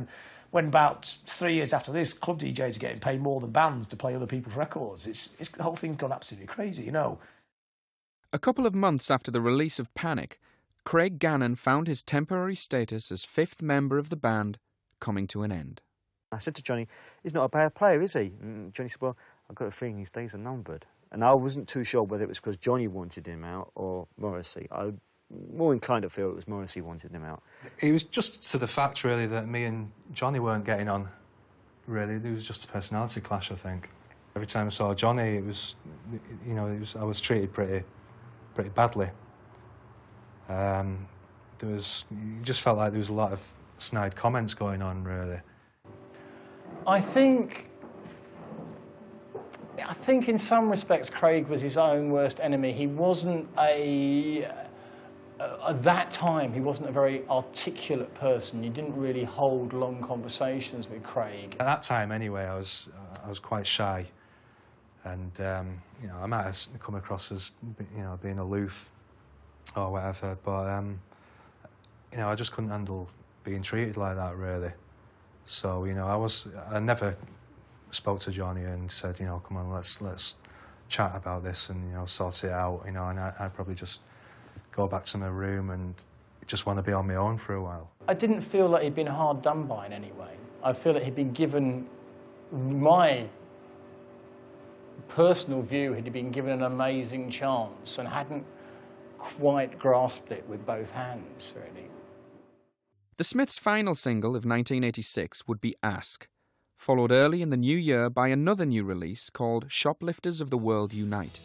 when about 3 years after this, club DJs are getting paid more than bands to play other people's records. The whole thing's gone absolutely crazy, you know. A couple of months after the release of Panic, Craig Gannon found his temporary status as fifth member of the band coming to an end. I said to Johnny, he's not a bad player, is he? And Johnny said, well, I've got a feeling his days are numbered. And I wasn't too sure whether it was because Johnny wanted him out or Morrissey. I'm more inclined to feel it was Morrissey wanted him out. It was just to the fact, really, that me and Johnny weren't getting on really. It was just a personality clash, I think. Every time I saw Johnny, it was, you know, I was treated pretty badly. You just felt like there was a lot of snide comments going on, really. I think in some respects Craig was his own worst enemy. He wasn't at that time, he wasn't a very articulate person. You didn't really hold long conversations with Craig. At that time, anyway, I was quite shy, and you know, I might have come across as, you know, being aloof or whatever, but you know, I just couldn't handle being treated like that, really. So, you know, I never spoke to Johnny and said, you know, come on, let's chat about this and, you know, sort it out, you know, and I'd probably just go back to my room and just want to be on my own for a while. I didn't feel that he'd been hard done by in any way. I feel that he'd been given, my personal view, he'd been given an amazing chance and hadn't quite grasped it with both hands, really. The Smiths' final single of 1986 would be Ask, followed early in the new year by another new release called Shoplifters of the World Unite,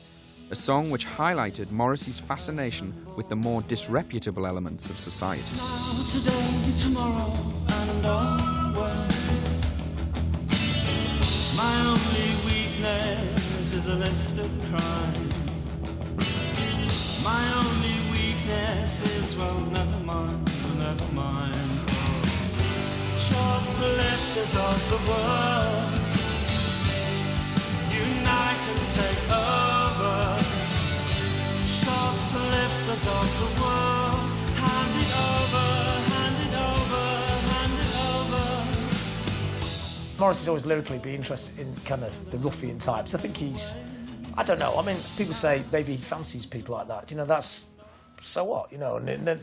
a song which highlighted Morrissey's fascination with the more disreputable elements of society. Now, today, tomorrow, and always. My only weakness is a list of crime. My only weakness is, well, never mind, never mind. Shoplifters of the world, unite and take over. Shoplifters of the world, hand it over, hand it over, hand it over. Morrissey's always lyrically been interested in kind of the ruffian types. I think he's, I don't know, I mean, people say maybe he fancies people like that. You know, that's, so what, you know, and then,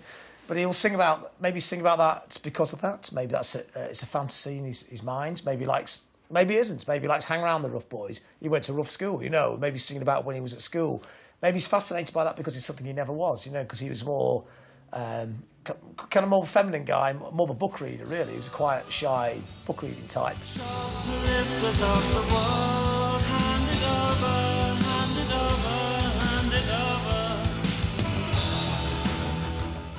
but he'll sing about that because of that. Maybe that's it's a fantasy in his mind. Maybe he likes, maybe he isn't. Maybe he likes hang around the rough boys. He went to rough school, you know. Maybe he's singing about when he was at school. Maybe he's fascinated by that because it's something he never was, you know, because he was more, kind of more feminine guy, more of a book reader, really. He was a quiet, shy, book reading type. Shoplifters of the world, hand it over, hand it over, hand it over.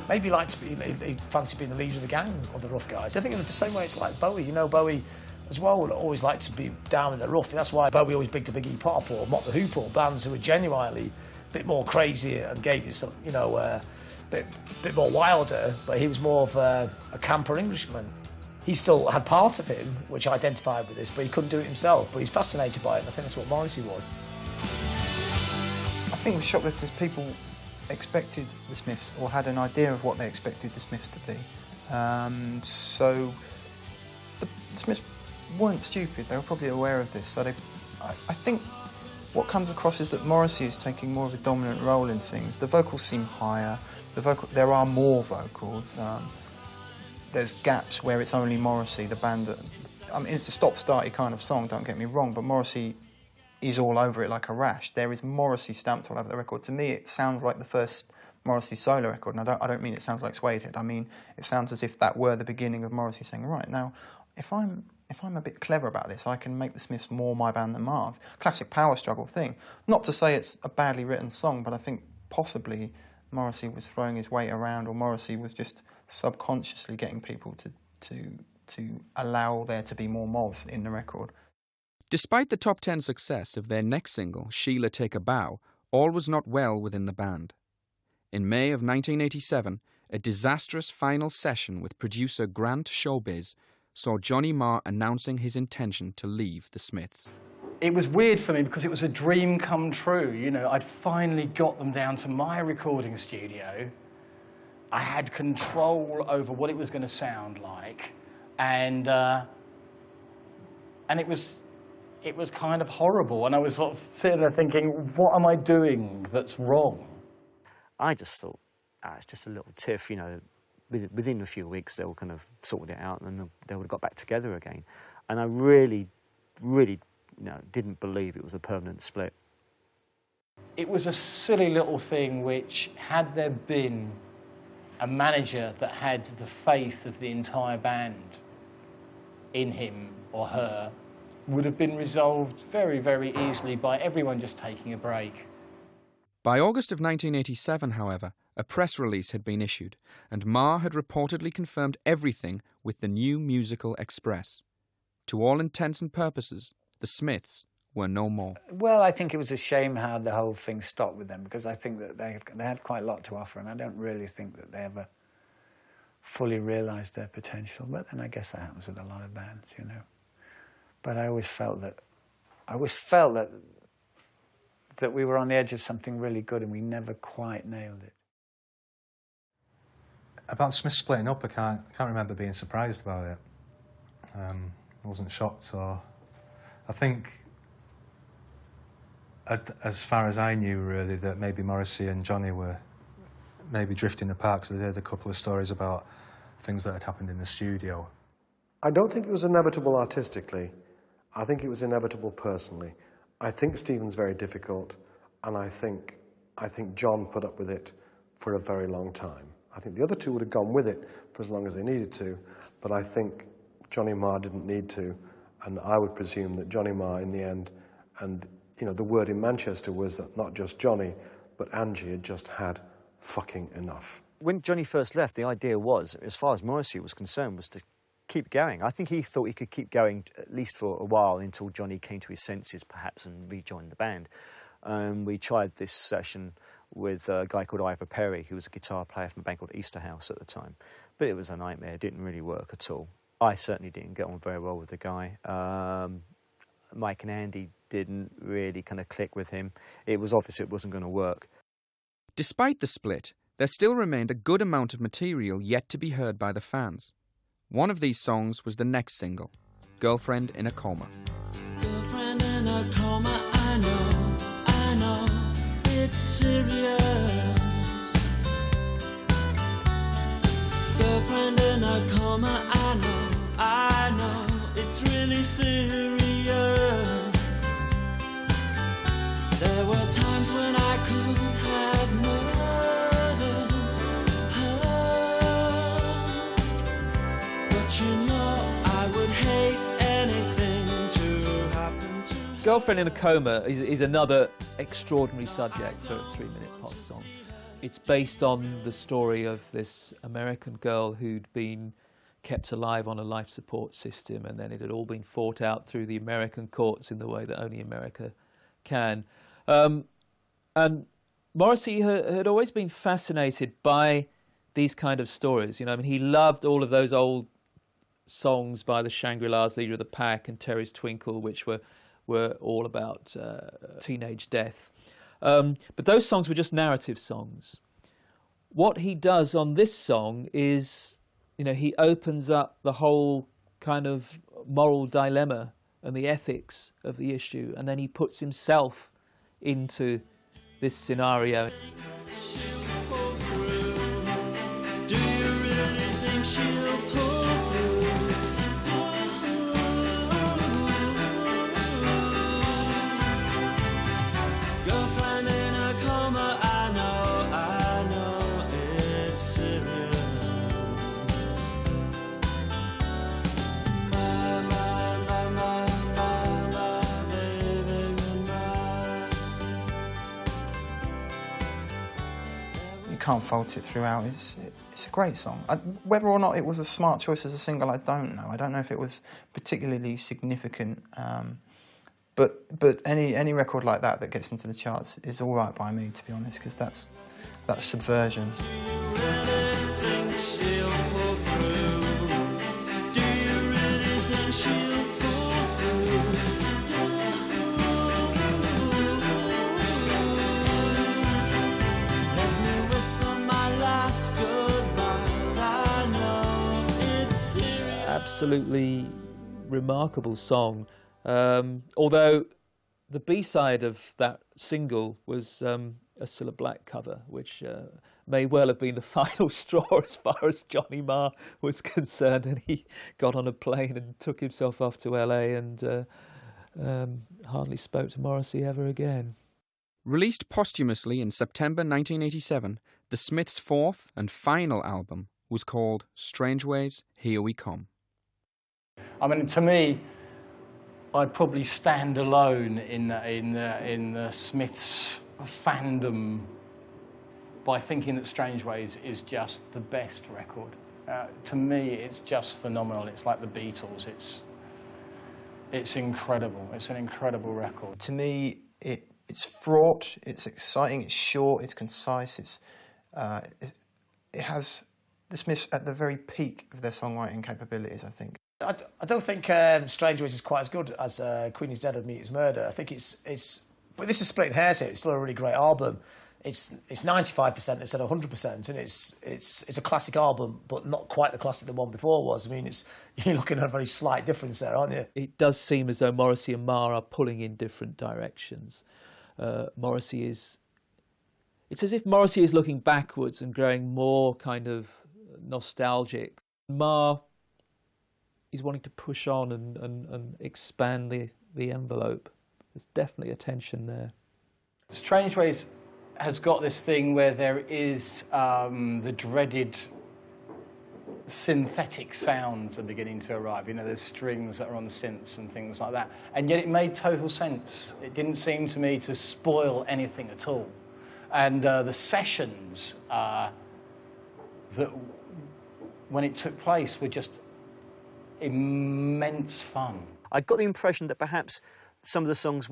Maybe he liked to be, he fancied being the leader of the gang of the rough guys. I think in the same way it's like Bowie, you know, Bowie as well would always like to be down in the rough. That's why Bowie always bigged to Iggy Pop or Mock the Hoople, bands who were genuinely a bit more crazy and gave you some, you know, bit more wilder, but he was more of a camper Englishman. He still had part of him which identified with this, but he couldn't do it himself. But he's fascinated by it, and I think that's what Morrissey was. I think with Shoplifters, people expected the Smiths, or had an idea of what they expected the Smiths to be. So the Smiths weren't stupid, they were probably aware of this. So I think what comes across is that Morrissey is taking more of a dominant role in things. The vocals seem higher, there are more vocals. There's gaps where it's only Morrissey, the band that... I mean, it's a stop-starty kind of song, don't get me wrong, but Morrissey is all over it like a rash. There is Morrissey stamped all over the record. To me, it sounds like the first Morrissey solo record, and I don't mean it sounds like Suede Head. I mean, it sounds as if that were the beginning of Morrissey saying, right, now, if I'm a bit clever about this, I can make the Smiths more my band than Marr's. Classic power struggle thing. Not to say it's a badly written song, but I think possibly Morrissey was throwing his weight around, or Morrissey was just subconsciously getting people to allow there to be more moths in the record. Despite the top 10 success of their next single, Sheila Take a Bow, all was not well within the band. In May of 1987, a disastrous final session with producer Grant Showbiz saw Johnny Marr announcing his intention to leave the Smiths. It was weird for me because it was a dream come true. You know, I'd finally got them down to my recording studio. I had control over what it was going to sound like, and it was kind of horrible. And I was sort of sitting there thinking, what am I doing that's wrong? I just thought, it's just a little tiff, you know. Within a few weeks, they were kind of sorted it out, and then they would have got back together again. And I really, really, you know, didn't believe it was a permanent split. It was a silly little thing which, had there been a manager that had the faith of the entire band in him, or her would have been resolved very, very easily by everyone just taking a break. By August of 1987, however, a press release had been issued, and Marr had reportedly confirmed everything with the New Musical Express. To all intents and purposes, the Smiths were no more. Well, I think it was a shame how the whole thing stopped with them, because I think that they had quite a lot to offer, and I don't really think that they ever fully realised their potential. But then I guess that happens with a lot of bands, you know. But I always felt that we were on the edge of something really good, and we never quite nailed it. About Smith splitting up, I can't remember being surprised about it. I wasn't shocked, or I think, as far as I knew, really, that maybe Morrissey and Johnny were maybe drifting apart, because I heard a couple of stories about things that had happened in the studio. I don't think it was inevitable artistically. I think it was inevitable personally. I think Stephen's very difficult, and I think John put up with it for a very long time. I think the other two would have gone with it for as long as they needed to, but I think Johnny Marr didn't need to, and I would presume that Johnny Marr in the end, and you know, the word in Manchester was that not just Johnny, but Angie had just had fucking enough. When Johnny first left, the idea was, as far as Morrissey was concerned, was to keep going. I think he thought he could keep going at least for a while until Johnny came to his senses, perhaps, and rejoined the band. We tried this session with a guy called Ivor Perry, who was a guitar player from a band called Easterhouse at the time. But it was a nightmare. It didn't really work at all. I certainly didn't get on very well with the guy. Mike and Andy didn't really kind of click with him. It was obvious it wasn't going to work. Despite the split, there still remained a good amount of material yet to be heard by the fans. One of these songs was the next single, Girlfriend in a Coma. Girlfriend in a coma, I know, it's serious. Girlfriend in a coma, I know, it's really serious. There were times when I could have murdered her, but you know I would hate anything to happen to her. Girlfriend in a Coma is another extraordinary subject for a 3-minute pop song. It's based on the story of this American girl who'd been kept alive on a life support system, and then it had all been fought out through the American courts in the way that only America can. And Morrissey had always been fascinated by these kind of stories. You know, I mean, he loved all of those old songs by the Shangri-Las, Leader of the Pack and Terry's Twinkle, which were all about teenage death. But those songs were just narrative songs. What he does on this song is, you know, he opens up the whole kind of moral dilemma and the ethics of the issue, and then he puts himself into this scenario. Do you really think she'll pull through? Girlfriend in a coma, I know, it's serious. My baby, goodbye. You can't fault it throughout. It's a great song. Whether or not it was a smart choice as a single, I don't know. I don't know if it was particularly significant. But any record like that gets into the charts is all right by me, to be honest, because that's subversion. Do you really think she'll pull through? Do you really think she'll pull through? Let me whisper my last goodbyes. I know it's serious. Absolutely remarkable song. Although the B-side of that single was a Cilla Black cover, which may well have been the final straw as far as Johnny Marr was concerned, and he got on a plane and took himself off to LA and hardly spoke to Morrissey ever again. Released posthumously in September 1987, the Smiths' fourth and final album was called Strange Ways, Here We Come. I mean, to me, I'd probably stand alone in the Smiths fandom by thinking that Strange Ways is just the best record. To me, it's just phenomenal. It's like the Beatles. It's incredible. It's an incredible record. To me, it's fraught, it's exciting, it's short, it's concise, it has the Smiths at the very peak of their songwriting capabilities, I think. I don't think Strange Ways is quite as good as Queen is Dead or Meat is Murder. I think it's but this is splitting hairs here. It's still a really great album. It's 95% instead of 100%, and it's a classic album, but not quite the classic the one before was. I mean, you're looking at a very slight difference there, aren't you? It does seem as though Morrissey and Marr are pulling in different directions. Morrissey is... It's as if Morrissey is looking backwards and growing more kind of nostalgic. Marr is wanting to push on and expand the envelope. There's definitely a tension there. Strange Ways has got this thing where there is the dreaded synthetic sounds are beginning to arrive. You know, there's strings that are on the synths and things like that. And yet it made total sense. It didn't seem to me to spoil anything at all. And the sessions that when it took place were just immense fun. I got the impression that perhaps some of the songs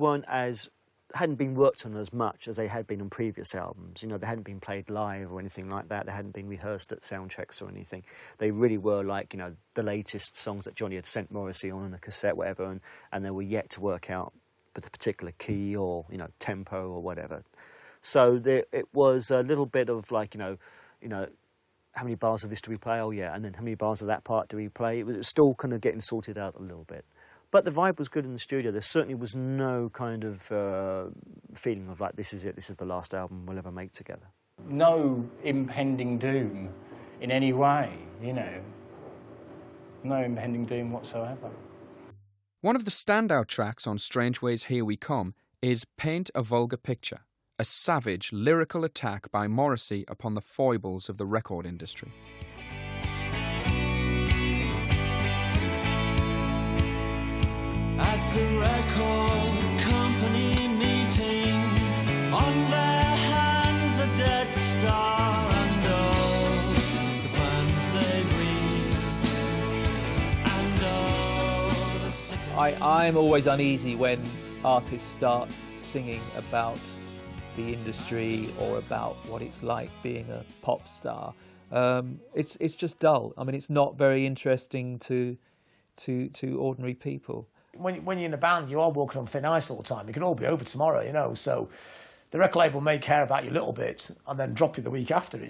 hadn't been worked on as much as they had been on previous albums. You know, they hadn't been played live or anything like that. They hadn't been rehearsed at sound checks or anything. They really were like, you know, the latest songs that Johnny had sent Morrissey on a cassette, whatever, and they were yet to work out with a particular key or, you know, tempo or whatever. So it was a little bit of like, you know, how many bars of this do we play? Oh, yeah. And then how many bars of that part do we play? It was still kind of getting sorted out a little bit. But the vibe was good in the studio. There certainly was no kind of feeling of like, this is it, this is the last album we'll ever make together. No impending doom in any way, you know. No impending doom whatsoever. One of the standout tracks on Strange Ways' Here We Come is Paint a Vulgar Picture, a savage lyrical attack by Morrissey upon the foibles of the record industry. At the record company meeting, on their hands a dead star, and oh, the plans they breathe, and oh, I'm always uneasy when artists start singing about the industry or about what it's like being a pop star. It's just dull. I mean, it's not very interesting to ordinary people. When you're in a band, you are walking on thin ice all the time. It can all be over tomorrow, you know. So the record label may care about you a little bit and then drop you the week after. I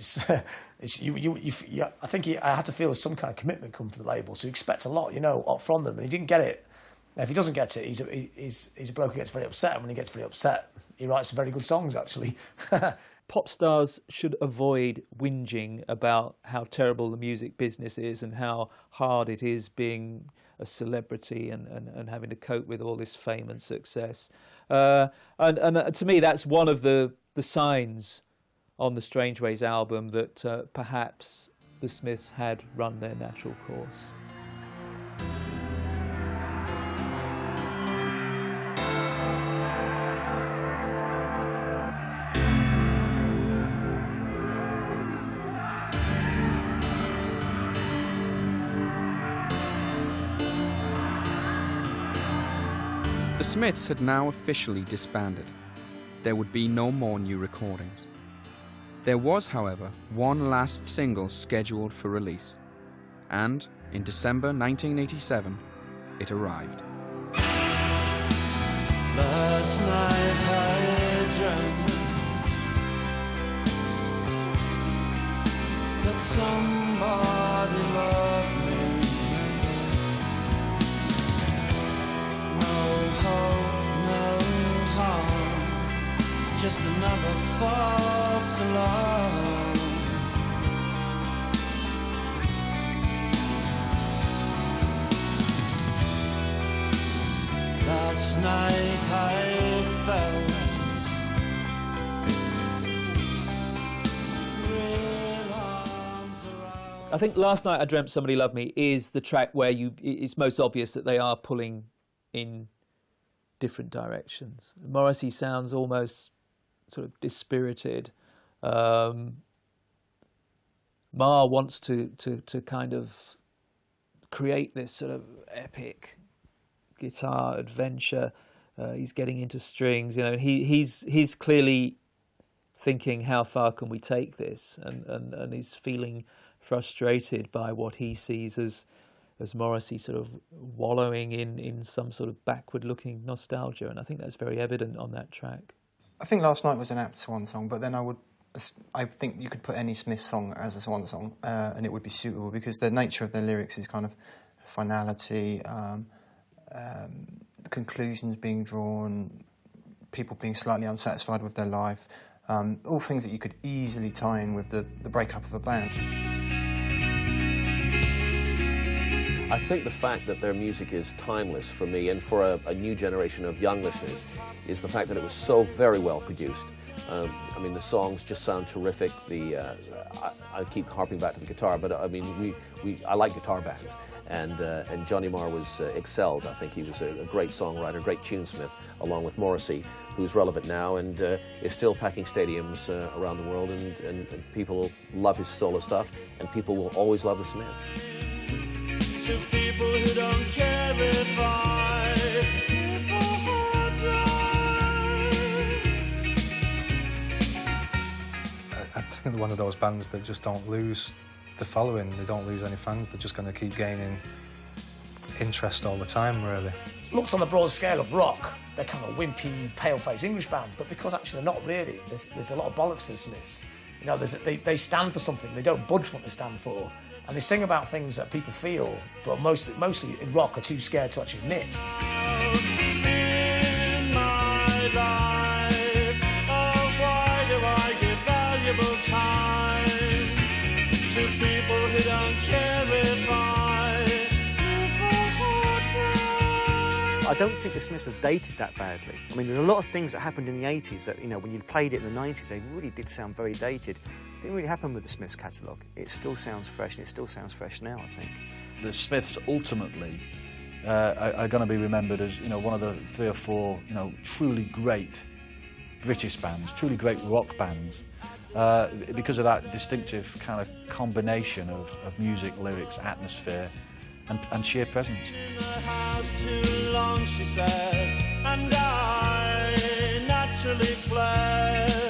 think I had to feel some kind of commitment come from the label. So you expect a lot, you know, from them, and he didn't get it. Now, if he doesn't get it, he's a bloke who gets very upset. And when he gets very upset, he writes some very good songs, actually. Pop stars should avoid whinging about how terrible the music business is and how hard it is being a celebrity and having to cope with all this fame and success. And to me, that's one of the signs on the Strange Ways album that perhaps the Smiths had run their natural course. The Smiths had now officially disbanded. There would be no more new recordings. There was, however, one last single scheduled for release, and in December 1987, it arrived. Last night I dreamt that somebody loved me. No harm, just another false alarm. Last night I felt real arms around. I think Last Night I Dreamt Somebody Loved Me is the track where it's most obvious that they are pulling in different directions. Morrissey sounds almost sort of dispirited. Marr wants to kind of create this sort of epic guitar adventure. He's getting into strings, you know. He's clearly thinking, how far can we take this? And he's feeling frustrated by what he sees as Morrissey sort of wallowing in some sort of backward-looking nostalgia, and I think that's very evident on that track. I think Last Night was an apt swan song, but then I think you could put any Smith song as a swan song, and it would be suitable, because the nature of the lyrics is kind of finality, the conclusions being drawn, people being slightly unsatisfied with their life, all things that you could easily tie in with the breakup of a band. I think the fact that their music is timeless for me, and for a new generation of young listeners, is the fact that it was so very well produced. I mean, the songs just sound terrific. I keep harping back to the guitar, but I mean, I like guitar bands, and Johnny Marr was excelled. I think he was a great songwriter, great tunesmith, along with Morrissey, who's relevant now and is still packing stadiums around the world, and people love his solo stuff, and people will always love the Smiths. To people who don't care if I think they're one of those bands that just don't lose the following. They don't lose any fans. They're just going to keep gaining interest all the time, really. Looks on the broad scale of rock, they're kind of wimpy, pale-faced English band, but because actually they're not really. There's a lot of bollocks to the Smiths. You know, they stand for something. They don't budge what they stand for. And they sing about things that people feel, but mostly in rock are too scared to actually admit. in my life, oh, why do I give valuable time to people who don't care if I don't think the Smiths have dated that badly. I mean, there's a lot of things that happened in the 80s that, you know, when you played it in the 90s, they really did sound very dated. It didn't really happen with the Smiths catalogue. It still sounds fresh, and it still sounds fresh now, I think. The Smiths ultimately are going to be remembered as, you know, one of the 3 or 4, you know, truly great British bands, truly great rock bands, because of that distinctive kind of combination of music, lyrics, atmosphere, and sheer presence. house too long, she said, and I naturally fled.